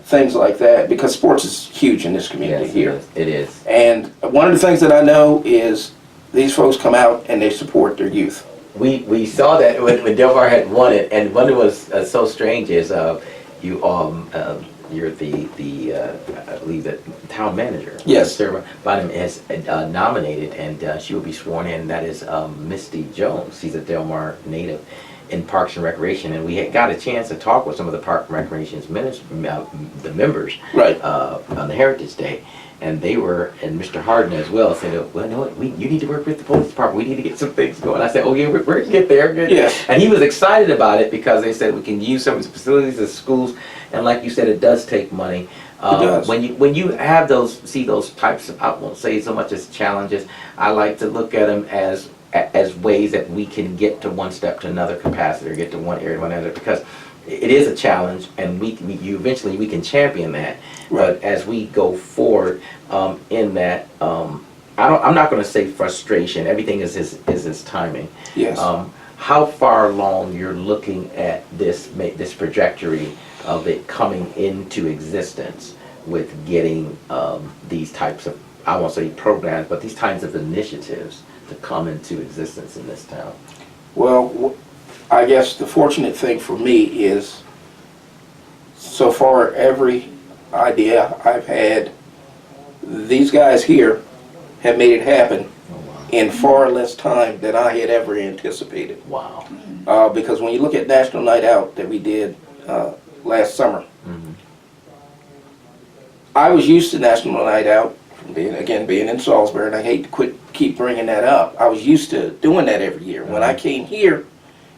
[SPEAKER 2] things like that, because sports is huge in this community here.
[SPEAKER 1] It is.
[SPEAKER 2] And one of the things that I know is these folks come out and they support their youth.
[SPEAKER 1] We saw that when Delmar had won it, and what was so strange is you're the I believe the town manager.
[SPEAKER 2] Yes.
[SPEAKER 1] Sarah Bynum has nominated, and she will be sworn in. That is Misty Jones. She's a Delmar native in Parks and Recreation, and we had got a chance to talk with some of the Park and Recreation's the members
[SPEAKER 2] Right.
[SPEAKER 1] On the Heritage Day. And they were, and Mr. Harden as well, said, well, no, you need to work with the police department. We need to get some things going. I said, oh, yeah, we're going to get there. Good.
[SPEAKER 2] Yeah.
[SPEAKER 1] And he was excited about it because they said we can use some of the facilities of schools. And like you said, it does take money.
[SPEAKER 2] It does.
[SPEAKER 1] When you have see those types of, I won't say so much as challenges, I like to look at them as ways that we can get to one step to another capacity, or get to one area to another, because it is a challenge, and eventually we can champion that.
[SPEAKER 2] Right.
[SPEAKER 1] But as we go forward in that, I'm not going to say frustration. Everything is his timing.
[SPEAKER 2] Yes.
[SPEAKER 1] How far along you're looking at this trajectory of it coming into existence with getting these types of, I won't say programs, but these kinds of initiatives to come into existence in this town?
[SPEAKER 2] Well, I guess the fortunate thing for me is, so far every idea I've had, these guys here have made it happen in far less time than I had ever anticipated.
[SPEAKER 1] Wow.
[SPEAKER 2] Because when you look at National Night Out that we did last summer, I was used to National Night Out, being in Salisbury, and I hate to keep bringing that up. I was used to doing that every year. When I came here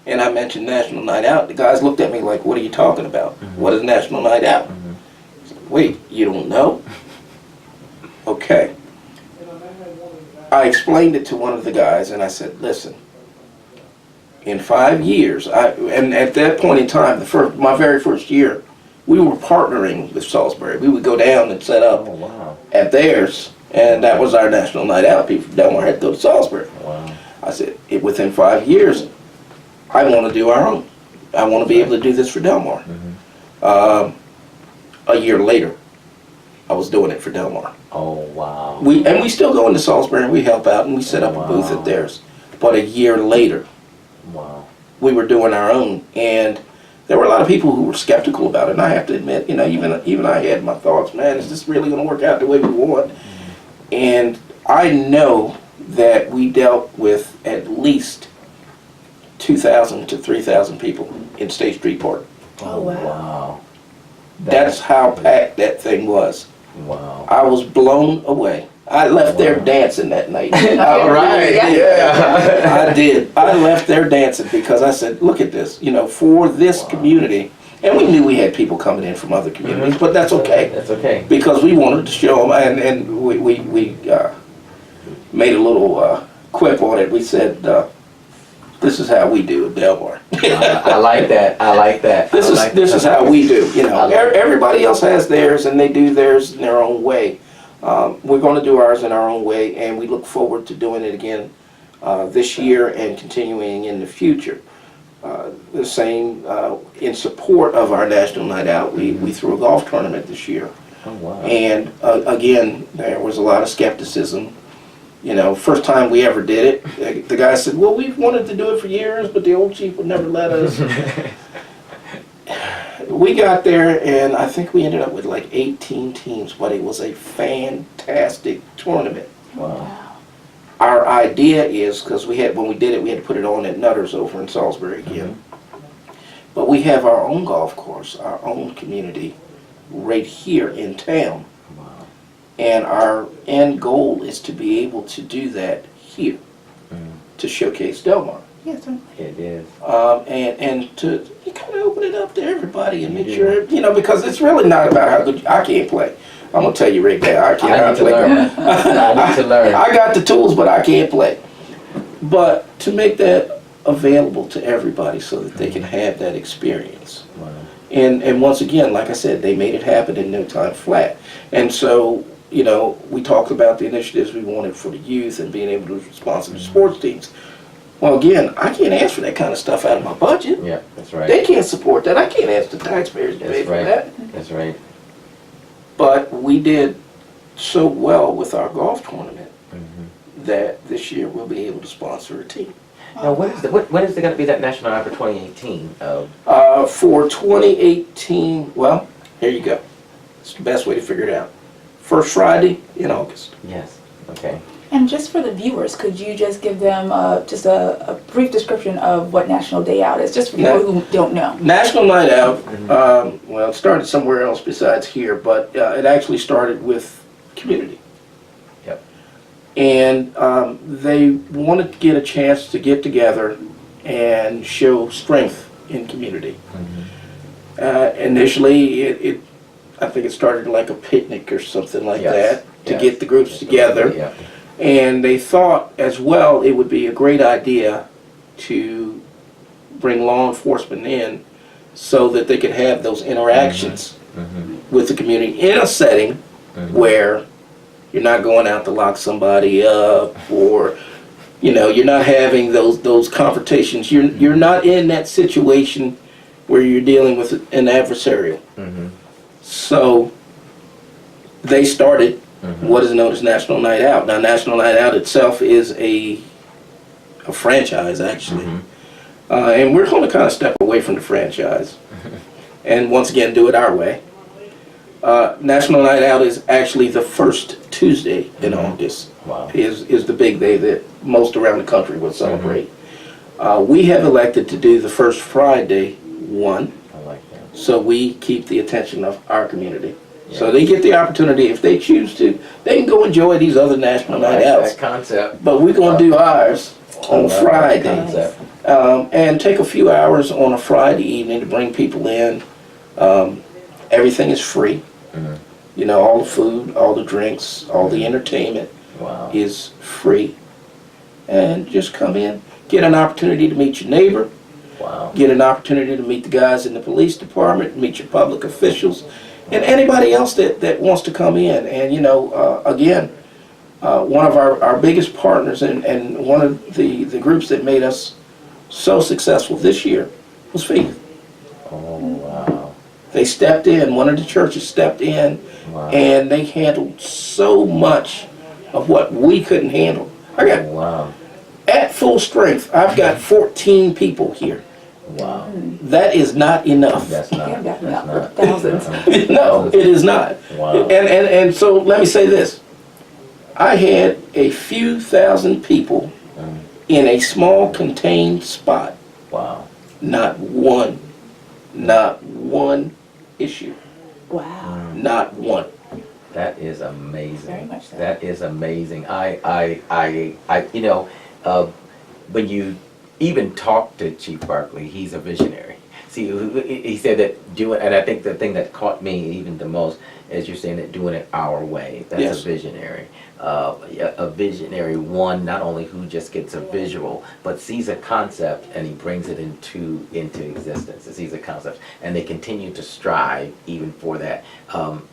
[SPEAKER 2] and I mentioned National Night Out, the guys looked at me like, what are you talking about? What is National Night Out? I said, wait, you don't know? Okay. I explained it to one of the guys, and I said, listen, in 5 years, and at that point in time, my very first year, we were partnering with Salisbury. We would go down and set up at theirs, and that was our National Night Out. People from Delmar had to go to Salisbury.
[SPEAKER 1] Wow.
[SPEAKER 2] I said, within 5 years, I want to do our own. I want to be able to do this for Delmar. A year later, I was doing it for Delmar.
[SPEAKER 1] Oh, wow.
[SPEAKER 2] We still go into Salisbury and we help out and we set up a booth at theirs. But a year later, we were doing our own, and there were a lot of people who were skeptical about it. And I have to admit, even I had my thoughts. Man, is this really going to work out the way we want? And I know that we dealt with at least 2,000 to 3,000 people in State Street Park.
[SPEAKER 3] Oh, wow.
[SPEAKER 2] That's how packed that thing was.
[SPEAKER 1] Wow.
[SPEAKER 2] I was blown away. I left there dancing that night.
[SPEAKER 1] All right.
[SPEAKER 2] I did. I left there dancing because I said, look at this, for this community. And we knew we had people coming in from other communities, but that's okay.
[SPEAKER 1] That's okay.
[SPEAKER 2] Because we wanted to show them, and we made a little quip on it. We said, this is how we do at Delmar.
[SPEAKER 1] I like that. I like that.
[SPEAKER 2] This is how we do. Everybody else has theirs, and they do theirs in their own way. We're going to do ours in our own way, and we look forward to doing it again this year and continuing in the future. The same in support of our National Night Out, we threw a golf tournament this year.
[SPEAKER 1] Oh, wow.
[SPEAKER 2] And again, there was a lot of skepticism. You know, first time we ever did it, the guy said, well, we've wanted to do it for years, but the old chief would never let us. We got there, and I think we ended up with like 18 teams, but it was a fantastic tournament.
[SPEAKER 1] Wow.
[SPEAKER 2] Our idea is, because when we did it, we had to put it on at Nutter's over in Salisbury again. But we have our own golf course, our own community, right here in town.
[SPEAKER 1] Wow.
[SPEAKER 2] And our end goal is to be able to do that here, to showcase Delmar.
[SPEAKER 3] Yes, sir.
[SPEAKER 1] It is.
[SPEAKER 2] And to kind of open it up to everybody and make sure, you know, because it's really not about how good I can't play. I'm gonna tell you right there, I
[SPEAKER 1] I
[SPEAKER 2] can't
[SPEAKER 1] need to
[SPEAKER 2] play.
[SPEAKER 1] learn. I need to learn.
[SPEAKER 2] I got the tools, but I can't play. But to make that available to everybody so that they can have that experience.
[SPEAKER 1] Wow.
[SPEAKER 2] And once again, like I said, they made it happen in no time flat. And so, you know, we talked about the initiatives we wanted for the youth and being able to sponsor the sports teams. Well, again, I can't ask for that kind of stuff out of my budget.
[SPEAKER 1] Yeah, that's right.
[SPEAKER 2] They can't support that. I can't ask the taxpayers to pay
[SPEAKER 1] That's
[SPEAKER 2] for
[SPEAKER 1] right.
[SPEAKER 2] that.
[SPEAKER 1] That's right.
[SPEAKER 2] But we did so well with our golf tournament
[SPEAKER 1] Mm-hmm.
[SPEAKER 2] that this year we'll be able to sponsor a team.
[SPEAKER 1] Now, when is there going to be that national night for 2018?
[SPEAKER 2] For 2018, well, here you go. It's the best way to figure it out. First Friday in August.
[SPEAKER 1] Yes. Okay.
[SPEAKER 3] And just for the viewers, could you just give them just a brief description of what National Day Out is, just for people who don't know?
[SPEAKER 2] National Night Out, well, it started somewhere else besides here, but it actually started with community.
[SPEAKER 1] Yep.
[SPEAKER 2] And they wanted to get a chance to get together and show strength in community. Initially, I think it started like a picnic or something like that to get the groups together.
[SPEAKER 1] Yeah.
[SPEAKER 2] And they thought as well it would be a great idea to bring law enforcement in so that they could have those interactions with the community in a setting where you're not going out to lock somebody up, or you know, you're not having those confrontations. You're not in that situation where you're dealing with an adversarial. So they started what is known as National Night Out. Now, National Night Out itself is a franchise, actually. And we're going to kind of step away from the franchise and once again do it our way. National Night Out is actually the first Tuesday in August.
[SPEAKER 1] Wow.
[SPEAKER 2] Is the big day that most around the country will celebrate. We have elected to do the first Friday one,
[SPEAKER 1] I like that.
[SPEAKER 2] so we keep the attention of our community. So they get the opportunity, if they choose to, they can go enjoy these other National Night Outs.
[SPEAKER 1] That concept.
[SPEAKER 2] But we're going to do ours on
[SPEAKER 1] That
[SPEAKER 2] Friday.
[SPEAKER 1] concept.
[SPEAKER 2] And take a few hours on a Friday evening to bring people in. Everything is free. You know, all the food, all the drinks, all the entertainment
[SPEAKER 1] Wow.
[SPEAKER 2] is free. And just come in, get an opportunity to meet your neighbor,
[SPEAKER 1] Wow.
[SPEAKER 2] get an opportunity to meet the guys in the police department, meet your public officials, and anybody else that wants to come in. And you know, again, one of our biggest partners and one of the groups that made us so successful this year was Faith.
[SPEAKER 1] Oh, wow.
[SPEAKER 2] They stepped in, one of the churches stepped in,
[SPEAKER 1] Wow.
[SPEAKER 2] and they handled so much of what we couldn't handle. I got,
[SPEAKER 1] Wow.
[SPEAKER 2] at full strength, I've got 14 people here.
[SPEAKER 1] Wow.
[SPEAKER 2] That is not enough.
[SPEAKER 1] That's not.
[SPEAKER 3] Yeah,
[SPEAKER 1] That's
[SPEAKER 3] not
[SPEAKER 1] not.
[SPEAKER 3] thousands.
[SPEAKER 2] No, it is not.
[SPEAKER 1] Wow.
[SPEAKER 2] And so let me say this. I had a few thousand people in a small contained spot.
[SPEAKER 1] Wow.
[SPEAKER 2] Not one issue.
[SPEAKER 3] Wow.
[SPEAKER 2] Not one.
[SPEAKER 1] That is amazing.
[SPEAKER 3] Very much so.
[SPEAKER 1] That is amazing. You know, when you even talk to Chief Barkley, he's a visionary. See, he said that and I think the thing that caught me even the most, as you're saying, that doing it our way. That's
[SPEAKER 2] Yes.
[SPEAKER 1] a visionary. A visionary one, not only who just gets a visual, but sees a concept and he brings it into existence. He sees a concept, and they continue to strive even for that.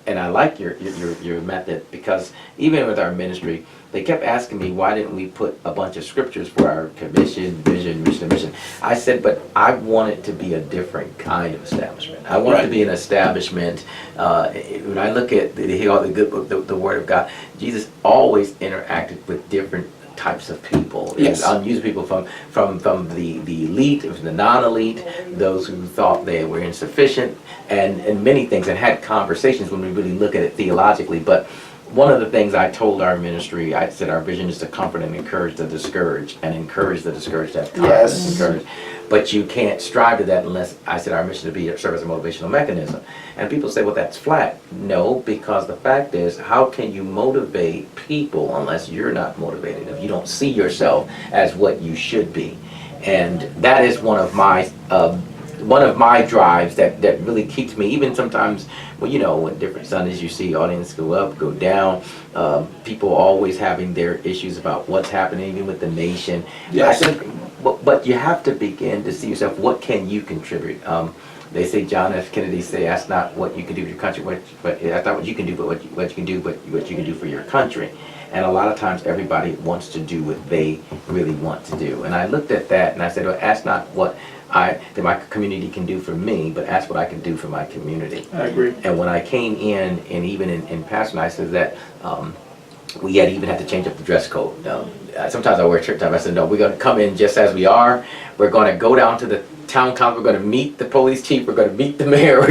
[SPEAKER 1] And I like your method, because even with our ministry, they kept asking me, why didn't we put a bunch of scriptures for our commission, vision, mission, and mission? I said, but I want it to be a different kind of establishment. I want it to be an establishment. When I look at the good book, the Word of God, Jesus always interacted with different types of people.
[SPEAKER 2] Yes.
[SPEAKER 1] Unused people from the elite, the non-elite, those who thought they were insufficient, and many things, and had conversations when we really look at it theologically. But one of the things I told our ministry, I said our vision is to comfort and encourage the discouraged, and encourage the discouraged to have time
[SPEAKER 2] Yes.
[SPEAKER 1] to encourage. But you can't strive to that unless, I said, our mission to be serve as a motivational mechanism. And people say, well, that's flat. No, because the fact is, how can you motivate people unless you're not motivated, if you don't see yourself as what you should be? And that is one of my drives that really keeps me, even sometimes, well, you know, when different Sundays you see audience go up, go down, people always having their issues about what's happening even with the nation.
[SPEAKER 2] Yes.
[SPEAKER 1] I think, but you have to begin to see yourself, what can you contribute? They say, John F. Kennedy say, ask not what you can do for your country, but ask not what you can do, but what you can do, but what you can do for your country. And a lot of times everybody wants to do what they really want to do. And I looked at that and I said, well, ask not what that my community can do for me, but ask what I can do for my community.
[SPEAKER 2] I agree.
[SPEAKER 1] And when I came in, and even in pastoring, I said that we had even had to change up the dress code. Sometimes I wear church time. I said, no, we're going to come in just as we are. We're going to go down to the town council. We're going to meet the police chief. We're going to meet the mayor.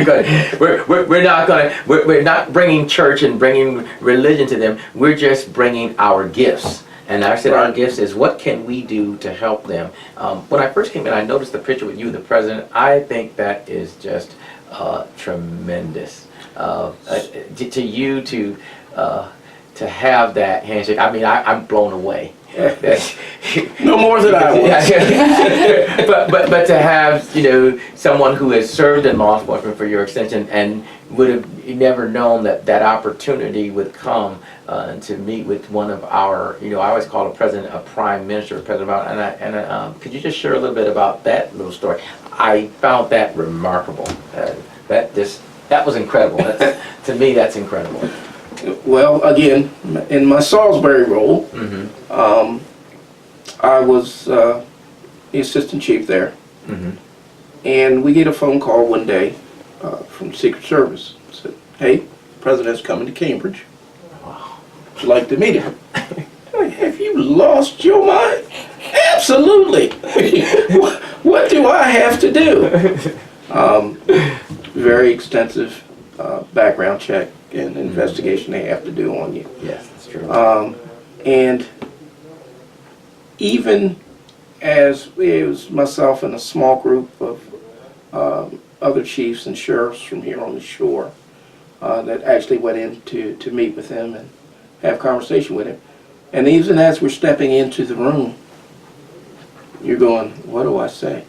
[SPEAKER 1] We're not bringing church and bringing religion to them. We're just bringing our gifts. And I said, our gifts is, what can we do to help them? When I first came in, I noticed the picture with you and the president. I think that is just tremendous. To you to have that handshake, I mean, I'm blown away.
[SPEAKER 2] No more than I was.
[SPEAKER 1] but to have, you know, someone who has served in law enforcement for your extension and would have never known that opportunity would come to meet with one of our, you know, I always call a president a prime minister, president about, and could you just share a little bit about that little story? I found that remarkable. That was incredible. To me, that's incredible.
[SPEAKER 2] Well, again, in my Salisbury role, I was the assistant chief there, and we get a phone call one day from the Secret Service. Said, "Hey, the president's coming to Cambridge. Would you like to meet him?" Have you lost your mind? Absolutely. What do I have to do? Very extensive background check and investigation they have to do on you.
[SPEAKER 1] Yes, that's true.
[SPEAKER 2] And even as it was myself and a small group of other chiefs and sheriffs from here on the shore that actually went in to meet with him and have conversation with him. And even as we're stepping into the room, you're going, what do I say?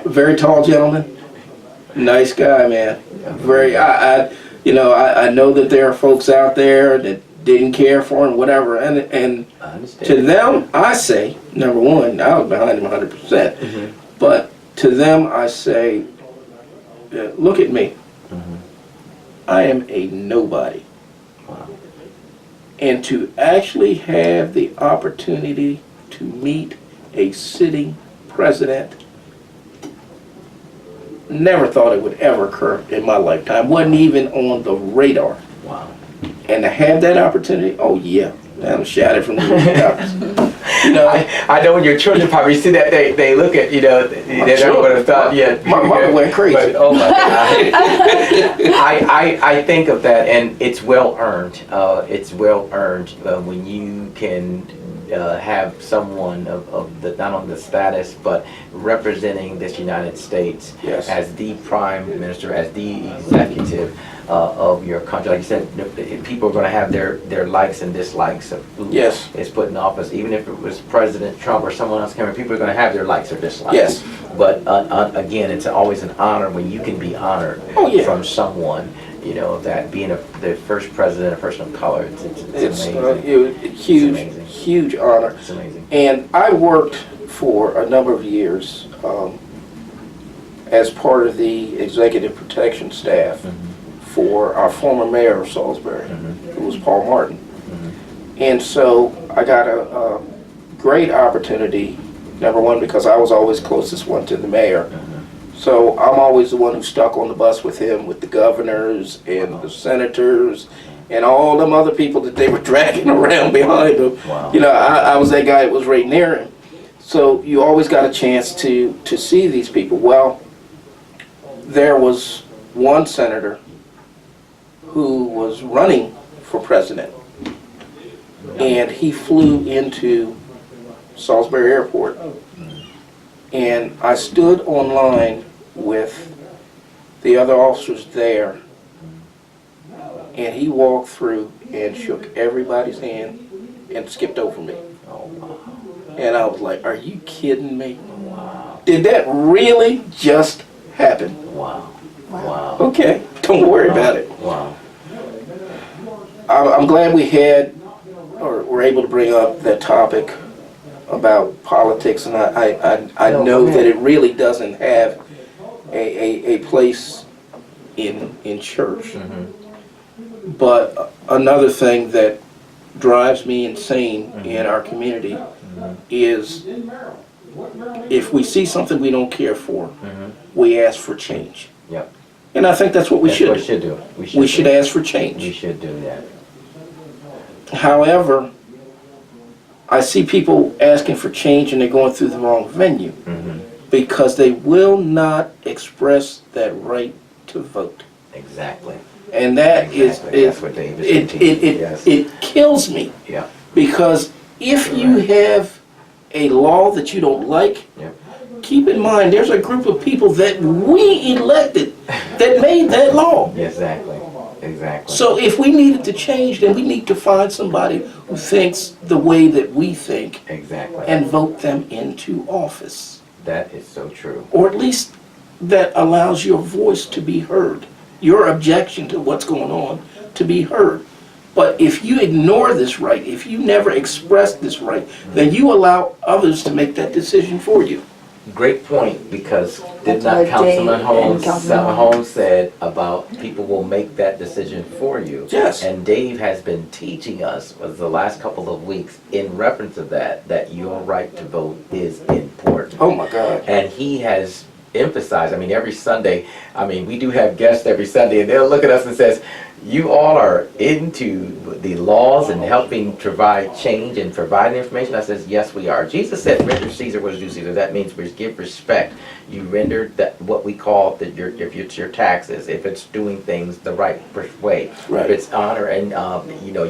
[SPEAKER 2] Very tall gentleman, nice guy, man. Very, I know that there are folks out there that didn't care for him, whatever, and to them, I say, number one, I was behind him 100%, but to them, I say, look at me. I am a nobody.
[SPEAKER 1] Wow.
[SPEAKER 2] And to actually have the opportunity to meet a sitting president, never thought it would ever occur in my lifetime. Wasn't even on the radar.
[SPEAKER 1] Wow.
[SPEAKER 2] And to have that opportunity, oh yeah, I'm shouting from the rooftops. You know,
[SPEAKER 1] I know when your children probably see that, they look at, you know, they never would have thought, yeah.
[SPEAKER 2] My mother went crazy.
[SPEAKER 1] But, oh my God. I think of that, and it's well earned. It's well earned when you can have someone of the, not only the status, but representing this United States as the prime minister, as the executive of your country. Like you said, people are going to have their likes and dislikes of who is put in office. Even if it was President Trump or someone else coming, people are going to have their likes or dislikes. But again, it's always an honor when you can be honored
[SPEAKER 2] Oh, yeah.
[SPEAKER 1] from someone, you know, that being the first president, a person of color, it's amazing.
[SPEAKER 2] Huge,
[SPEAKER 1] amazing.
[SPEAKER 2] huge honor.
[SPEAKER 1] It's amazing.
[SPEAKER 2] And I worked for a number of years as part of the executive protection staff for our former mayor of Salisbury, who was Paul Martin. And so I got a great opportunity, number one, because I was always closest one to the mayor. So I'm always the one who stuck on the bus with him, with the governors and the senators and all them other people that they were dragging around behind him.
[SPEAKER 1] Wow.
[SPEAKER 2] You know, I was that guy that was right near him. So you always got a chance to see these people. Well, there was one senator who was running for president, and he flew into Salisbury Airport. And I stood on line with the other officers there, and he walked through and shook everybody's hand and skipped over me.
[SPEAKER 1] Oh, wow.
[SPEAKER 2] And I was like, are you kidding me? Did that really just happen?
[SPEAKER 1] Wow. Wow.
[SPEAKER 2] Okay, don't worry about it.
[SPEAKER 1] Wow.
[SPEAKER 2] I'm glad we had, or were able to bring up that topic about politics, and I know that it really doesn't have a place in church. But another thing that drives me insane in our community is if we see something we don't care for, we ask for change.
[SPEAKER 1] Yep.
[SPEAKER 2] And I think that's what we
[SPEAKER 1] That's
[SPEAKER 2] should
[SPEAKER 1] what
[SPEAKER 2] do.
[SPEAKER 1] we should do.
[SPEAKER 2] We should ask for
[SPEAKER 1] We
[SPEAKER 2] change.
[SPEAKER 1] should do that.
[SPEAKER 2] However, I see people asking for change and they're going through the wrong venue because they will not express that right to vote.
[SPEAKER 1] Exactly.
[SPEAKER 2] And that
[SPEAKER 1] Exactly. That's what Dave is
[SPEAKER 2] it,
[SPEAKER 1] teaching. Yes.
[SPEAKER 2] it kills me
[SPEAKER 1] Yeah.
[SPEAKER 2] because if you have a law that you don't like,
[SPEAKER 1] Yep.
[SPEAKER 2] keep in mind there's a group of people that we elected that made that law.
[SPEAKER 1] Exactly. Exactly.
[SPEAKER 2] So if we needed to change, then we need to find somebody who thinks the way that we think
[SPEAKER 1] Exactly.
[SPEAKER 2] and vote them into office.
[SPEAKER 1] That is so true.
[SPEAKER 2] Or at least that allows your voice to be heard, your objection to what's going on to be heard. But if you ignore this right, if you never express this right, then you allow others to make that decision for you.
[SPEAKER 1] Great point, because did
[SPEAKER 3] That's
[SPEAKER 1] not
[SPEAKER 3] what
[SPEAKER 1] Councilman
[SPEAKER 3] Dave
[SPEAKER 1] Holmes,
[SPEAKER 3] and Councilman
[SPEAKER 1] Holmes said about people will make that decision for you.
[SPEAKER 2] Yes.
[SPEAKER 1] And Dave has been teaching us for the last couple of weeks in reference to that your right to vote is important.
[SPEAKER 2] Oh my God.
[SPEAKER 1] And he has emphasized, I mean, every Sunday, I mean, we do have guests every Sunday, and they'll look at us and says, you all are into the laws and helping provide change and provide information. I says, yes, we are. Jesus said, render Caesar what is due Caesar. That means we give respect. You render that what we call if it's your taxes, if it's doing things the right way,
[SPEAKER 2] Right.
[SPEAKER 1] if it's honor, and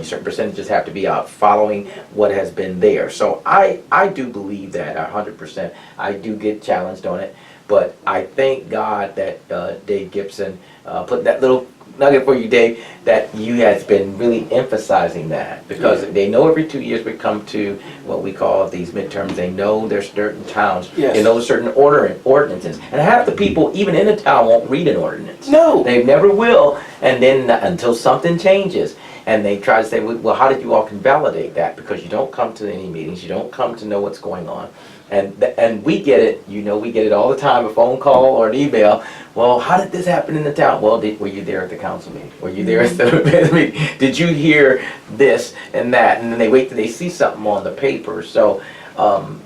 [SPEAKER 1] certain percentages have to be out following what has been there. So I do believe that 100%. I do get challenged on it, but I thank God that Dave Gibson put that little nugget for you, Dave, that you has been really emphasizing that, because they know every 2 years we come to what we call these midterms. They know there's certain towns,
[SPEAKER 2] Yes.
[SPEAKER 1] they know certain ordinances, and half the people even in the town won't read an ordinance.
[SPEAKER 2] No.
[SPEAKER 1] They never will, and then until something changes. And they try to say, well, how did you all can validate that? Because you don't come to any meetings, you don't come to know what's going on. And we get it, we get it all the time, a phone call or an email. Well, how did this happen in the town? Well, were you there at the council meeting? Were you there at the meeting? Did you hear this and that? And then they wait till they see something on the paper. So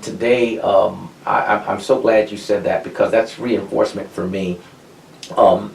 [SPEAKER 1] today, I'm so glad you said that, because that's reinforcement for me.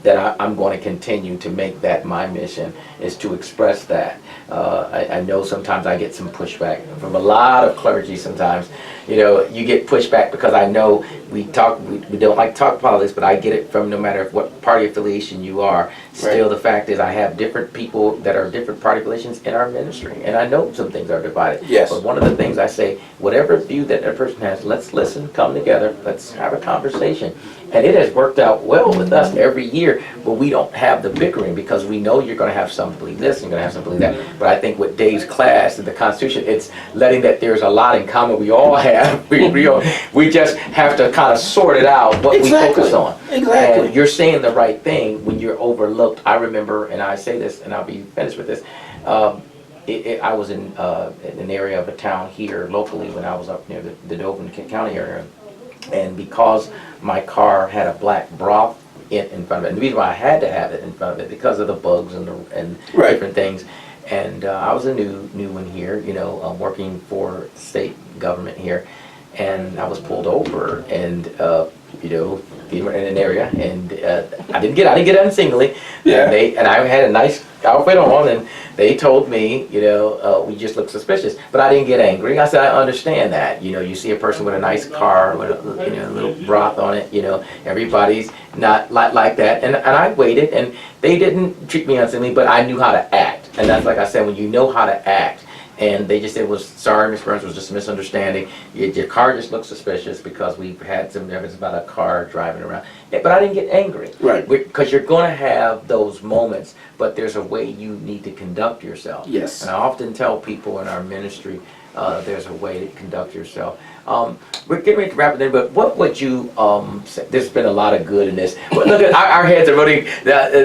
[SPEAKER 1] That I'm going to continue to make that my mission, is to express that. I know sometimes I get some pushback from a lot of clergy sometimes. You get pushback because I know we don't like to talk politics, but I get it from no matter what party affiliation you are. Still, the fact is, I have different people that are different party affiliations in our ministry, and I know some things are divided.
[SPEAKER 2] Yes.
[SPEAKER 1] But one of the things I say, whatever view that person has, let's listen, come together, let's have a conversation. And it has worked out well with us every year, but we don't have the bickering because we know you're going to have some believe this and you're going to have some believe that. But I think with Dave's class and the Constitution, it's letting that there's a lot in common we all have. We just have to kind of sort it out what we focus on.
[SPEAKER 2] Exactly.
[SPEAKER 1] And you're saying the right thing when you're overlooked. I remember, and I say this, and I'll be finished with this. I was in an area of a town here locally when I was up near the Dovin County area. And because my car had a black broth in front of it, and the reason why I had to have it in front of it because of the bugs and
[SPEAKER 2] Right.
[SPEAKER 1] different things. And I was a new one here, working for state government here, and I was pulled over, and in an area, and I didn't get unsingly.
[SPEAKER 2] Yeah.
[SPEAKER 1] And I had a nice outfit on, and they told me, we just look suspicious. But I didn't get angry. I said, I understand that. You see a person with a nice car with a little broth on it. Everybody's not like that. And I waited, and they didn't treat me unseemly, but I knew how to act. And that's like I said, when you know how to act. And they just said, sorry, Miss Burns, it was just a misunderstanding. Your car just looks suspicious because we've had some evidence about a car driving around. But I didn't get angry.
[SPEAKER 2] Right.
[SPEAKER 1] Because you're going to have those moments, but there's a way you need to conduct yourself.
[SPEAKER 2] Yes.
[SPEAKER 1] And I often tell people in our ministry, there's a way to conduct yourself. We're getting ready to wrap it in, but what would you say? There's been a lot of good in this. But look at our heads are really. This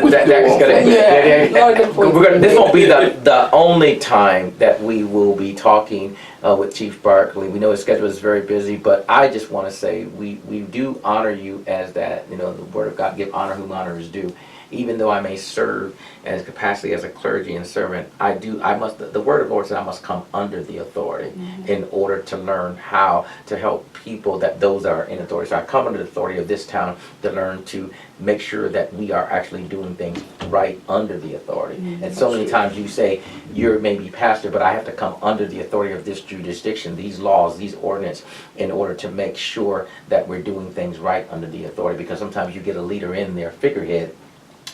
[SPEAKER 1] won't be the only time that we will be talking with Chief Barkley. We know his schedule is very busy, but I just want to say we do honor you as that. The Word of God, give honor whom honor is due. Even though I may serve as capacity as a clergy and servant, the word of the Lord said I must come under the authority in order to learn how to help people those that are in authority. So I come under the authority of this town to learn to make sure that we are actually doing things right under the authority. And so many times you say, you're maybe pastor, but I have to come under the authority of this jurisdiction, these laws, these ordinances, in order to make sure that we're doing things right under the authority. Because sometimes you get a leader in there, figurehead,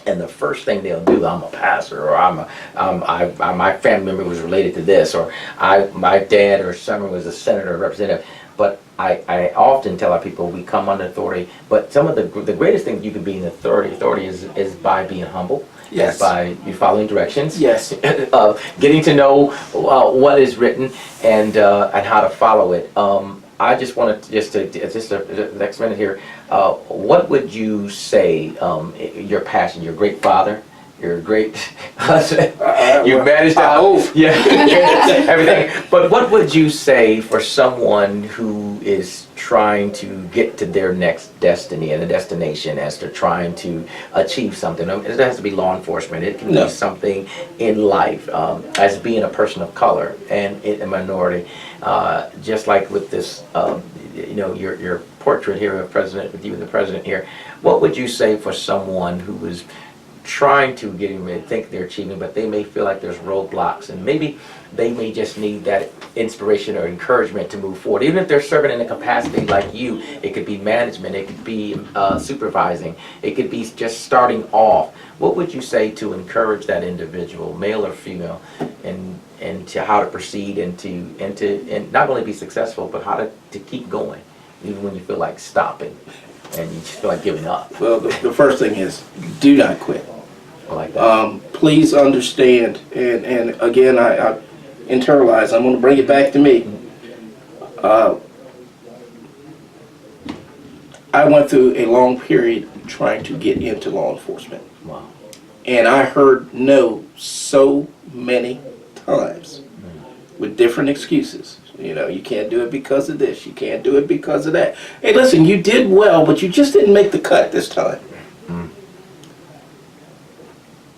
[SPEAKER 1] and the first thing they'll do, I'm a pastor, or my family member was related to this, or my dad or someone was a senator or representative. But I often tell our people we come under authority, but some of the greatest thing you can be in authority is by being humble.
[SPEAKER 2] Yes.
[SPEAKER 1] By you following directions.
[SPEAKER 2] Yes.
[SPEAKER 1] Getting to know what is written and how to follow it. I just wanted the next minute here. What would you say? Your passion, your great father, your great husband. You managed out, everything. But what would you say for someone who is trying to get to their next destiny and a destination as they're trying to achieve something? It has to be law enforcement. It can be something in life. As being a person of color and a minority, just like with this, your portrait here of President, with you and the President here. What would you say for someone who is trying to get him to think they're achieving, but they may feel like there's roadblocks, and maybe they may just need that inspiration or encouragement to move forward? Even if they're serving in a capacity like you, it could be management, it could be supervising, it could be just starting off. What would you say to encourage that individual, male or female, and to how to proceed and not only be successful, but how to keep going, even when you feel like stopping and you just feel like giving up?
[SPEAKER 2] Well, the first thing is, do not quit.
[SPEAKER 1] I like that.
[SPEAKER 2] Please understand, and again, I internalize, I'm going to bring it back to me. I went through a long period trying to get into law enforcement.
[SPEAKER 1] Wow.
[SPEAKER 2] And I heard no so many times with different excuses. You can't do it because of this, you can't do it because of that. Hey, listen, you did well, but you just didn't make the cut this time.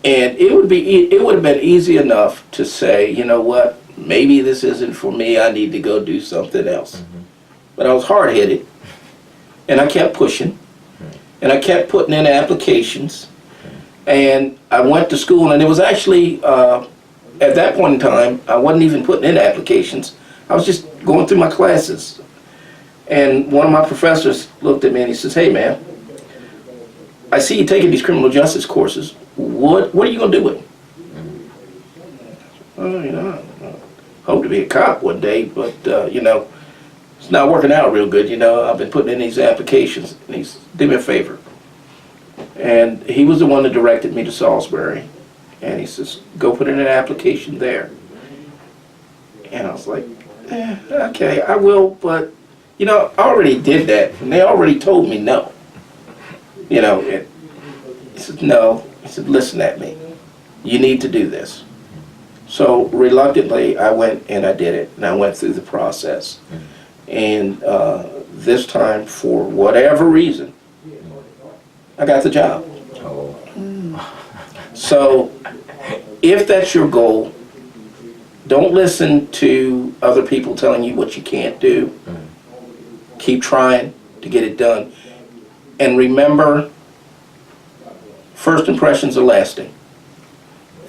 [SPEAKER 2] And it would have been easy enough to say, you know what, maybe this isn't for me, I need to go do something else. But I was hard-headed, and I kept pushing, and I kept putting in applications, and I went to school, and it was actually, at that point in time, I wasn't even putting in applications. I was just going through my classes. And one of my professors looked at me and he says, hey man, I see you taking these criminal justice courses. What are you going to do with them? Oh, I hope to be a cop one day, but, it's not working out real good. I've been putting in these applications, and he's, do me a favor. And he was the one that directed me to Salisbury. And he says, go put in an application there. And I was like, okay, I will, but, I already did that, and they already told me no. He said, no. He said, listen at me. You need to do this. So reluctantly, I went and I did it, and I went through the process. And this time, for whatever reason, I got the job. So if that's your goal, don't listen to other people telling you what you can't do. Keep trying to get it done. And remember, first impressions are lasting.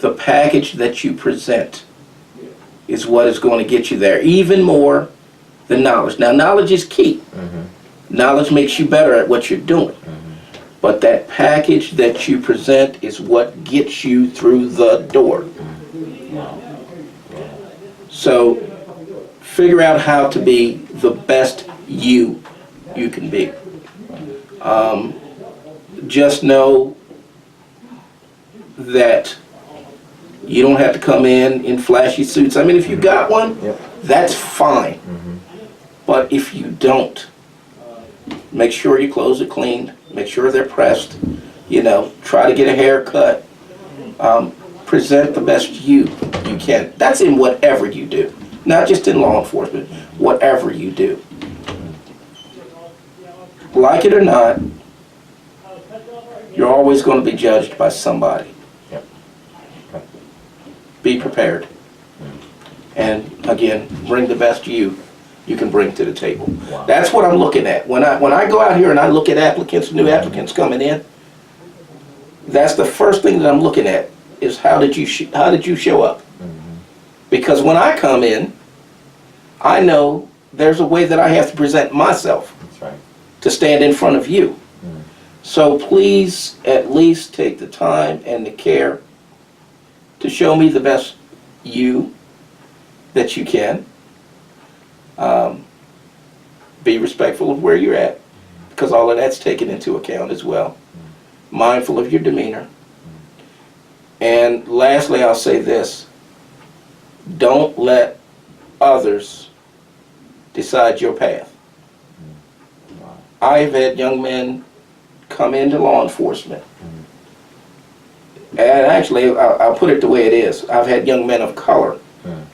[SPEAKER 2] The package that you present is what is going to get you there, even more than knowledge. Now, knowledge is key. Knowledge makes you better at what you're doing. But that package that you present is what gets you through the door. So figure out how to be the best you can be. Just know that you don't have to come in flashy suits. I mean, if you got one, that's fine. But if you don't, make sure your clothes are cleaned. Make sure they're pressed. Try to get a haircut. Present the best you can. That's in whatever you do. Not just in law enforcement. Whatever you do. Like it or not, you're always going to be judged by somebody. Be prepared. And again, bring the best you can bring to the table. That's what I'm looking at. When I go out here and I look at applicants, new applicants coming in, that's the first thing that I'm looking at is how did you show up? Because when I come in, I know there's a way that I have to present myself to stand in front of you. So please at least take the time and the care to show me the best you that you can. Be respectful of where you're at, because all of that's taken into account as well. Mindful of your demeanor. And lastly, I'll say this. Don't let others decide your path. I've had young men come into law enforcement. And actually, I'll put it the way it is. I've had young men of color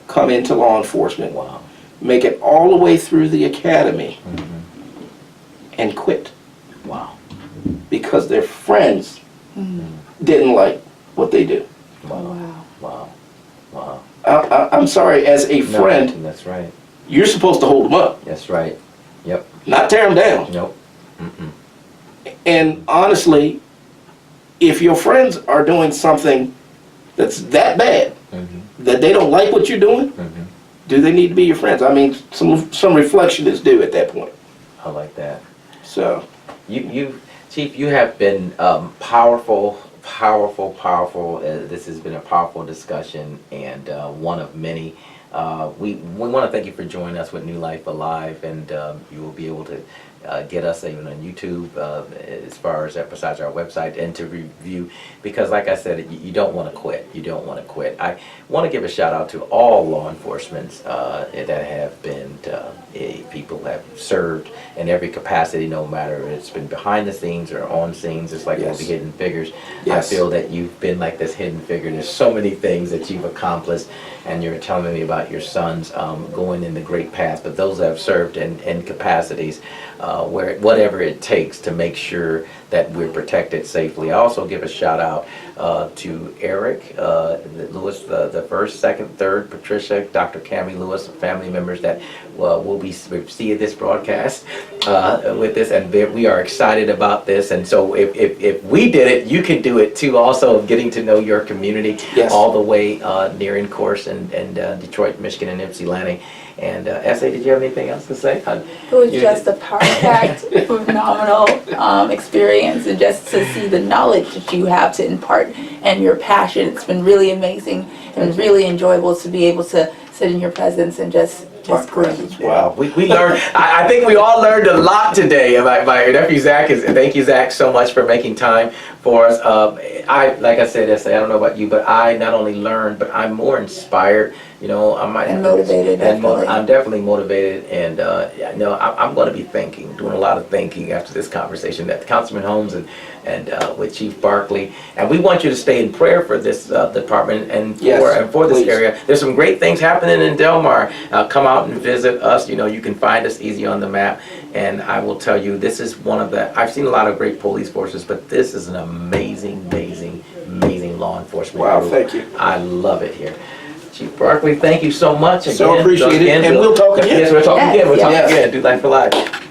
[SPEAKER 2] come into law enforcement, make it all the way through the academy, and quit. Because their friends didn't like what they do. I'm sorry, as a friend,
[SPEAKER 1] that's right.
[SPEAKER 2] You're supposed to hold them up.
[SPEAKER 1] That's right. Yep.
[SPEAKER 2] Not tear them down.
[SPEAKER 1] Nope.
[SPEAKER 2] And honestly, if your friends are doing something that's that bad, that they don't like what you're doing, do they need to be your friends? I mean, some reflection is due at that point.
[SPEAKER 1] I like that.
[SPEAKER 2] So,
[SPEAKER 1] Chief, you have been powerful. This has been a powerful discussion, and one of many. We want to thank you for joining us with New Life Alive, and you will be able to get us even on YouTube as far as besides our website, and to review, because like I said, you don't want to quit. You don't want to quit. I want to give a shout out to all law enforcement that have been people have served in every capacity, no matter if it's been behind the scenes or on scenes. It's like all the hidden figures. I feel that you've been like this hidden figure. There's so many things that you've accomplished, and you're telling me about your sons going in the great path, but those that have served in capacities where whatever it takes to make sure that we're protected safely. I also give a shout out to Eric Lewis, the first, second, third, Patricia, Dr. Cammie Lewis, family members that will be seeing this broadcast with this, and we are excited about this. And so if we did it, you can do it too. Also, getting to know your community all the way near in course and Detroit, Michigan, and Ypsilanti. And S.A., did you have anything else to say?
[SPEAKER 3] It was just a power-packed, phenomenal experience. fans, and just to see the knowledge that you have to impart and your passion. It's been really amazing and really enjoyable to be able to sit in your presence and just breathe.
[SPEAKER 2] Wow.
[SPEAKER 1] We learned, I think we all learned a lot today. My nephew Zach, thank you Zach so much for making time for us. Like I said, I don't know about you, but I not only learned, but I'm more inspired. You know,
[SPEAKER 3] And motivated, definitely.
[SPEAKER 1] I'm definitely motivated, and you know, I'm going to be doing a lot of thinking after this conversation at Councilman Holmes and with Chief Barkley. And we want you to stay in prayer for this department and for this
[SPEAKER 2] please.
[SPEAKER 1] area. There's some great things happening in Delmar. Come out and visit us. You know, you can find us easy on the map. And I will tell you, this is one of the, I've seen a lot of great police forces, but this is an amazing law enforcement
[SPEAKER 2] Wow,
[SPEAKER 1] group.
[SPEAKER 2] thank you.
[SPEAKER 1] I love it here. Chief Barkley, thank you so much.
[SPEAKER 2] So
[SPEAKER 1] Again,
[SPEAKER 2] appreciate it,
[SPEAKER 1] again,
[SPEAKER 2] and we'll talk again.
[SPEAKER 1] Yes, we'll talk
[SPEAKER 3] Yes,
[SPEAKER 1] again. We'll talk
[SPEAKER 3] yes.
[SPEAKER 1] again. Do Life for Life.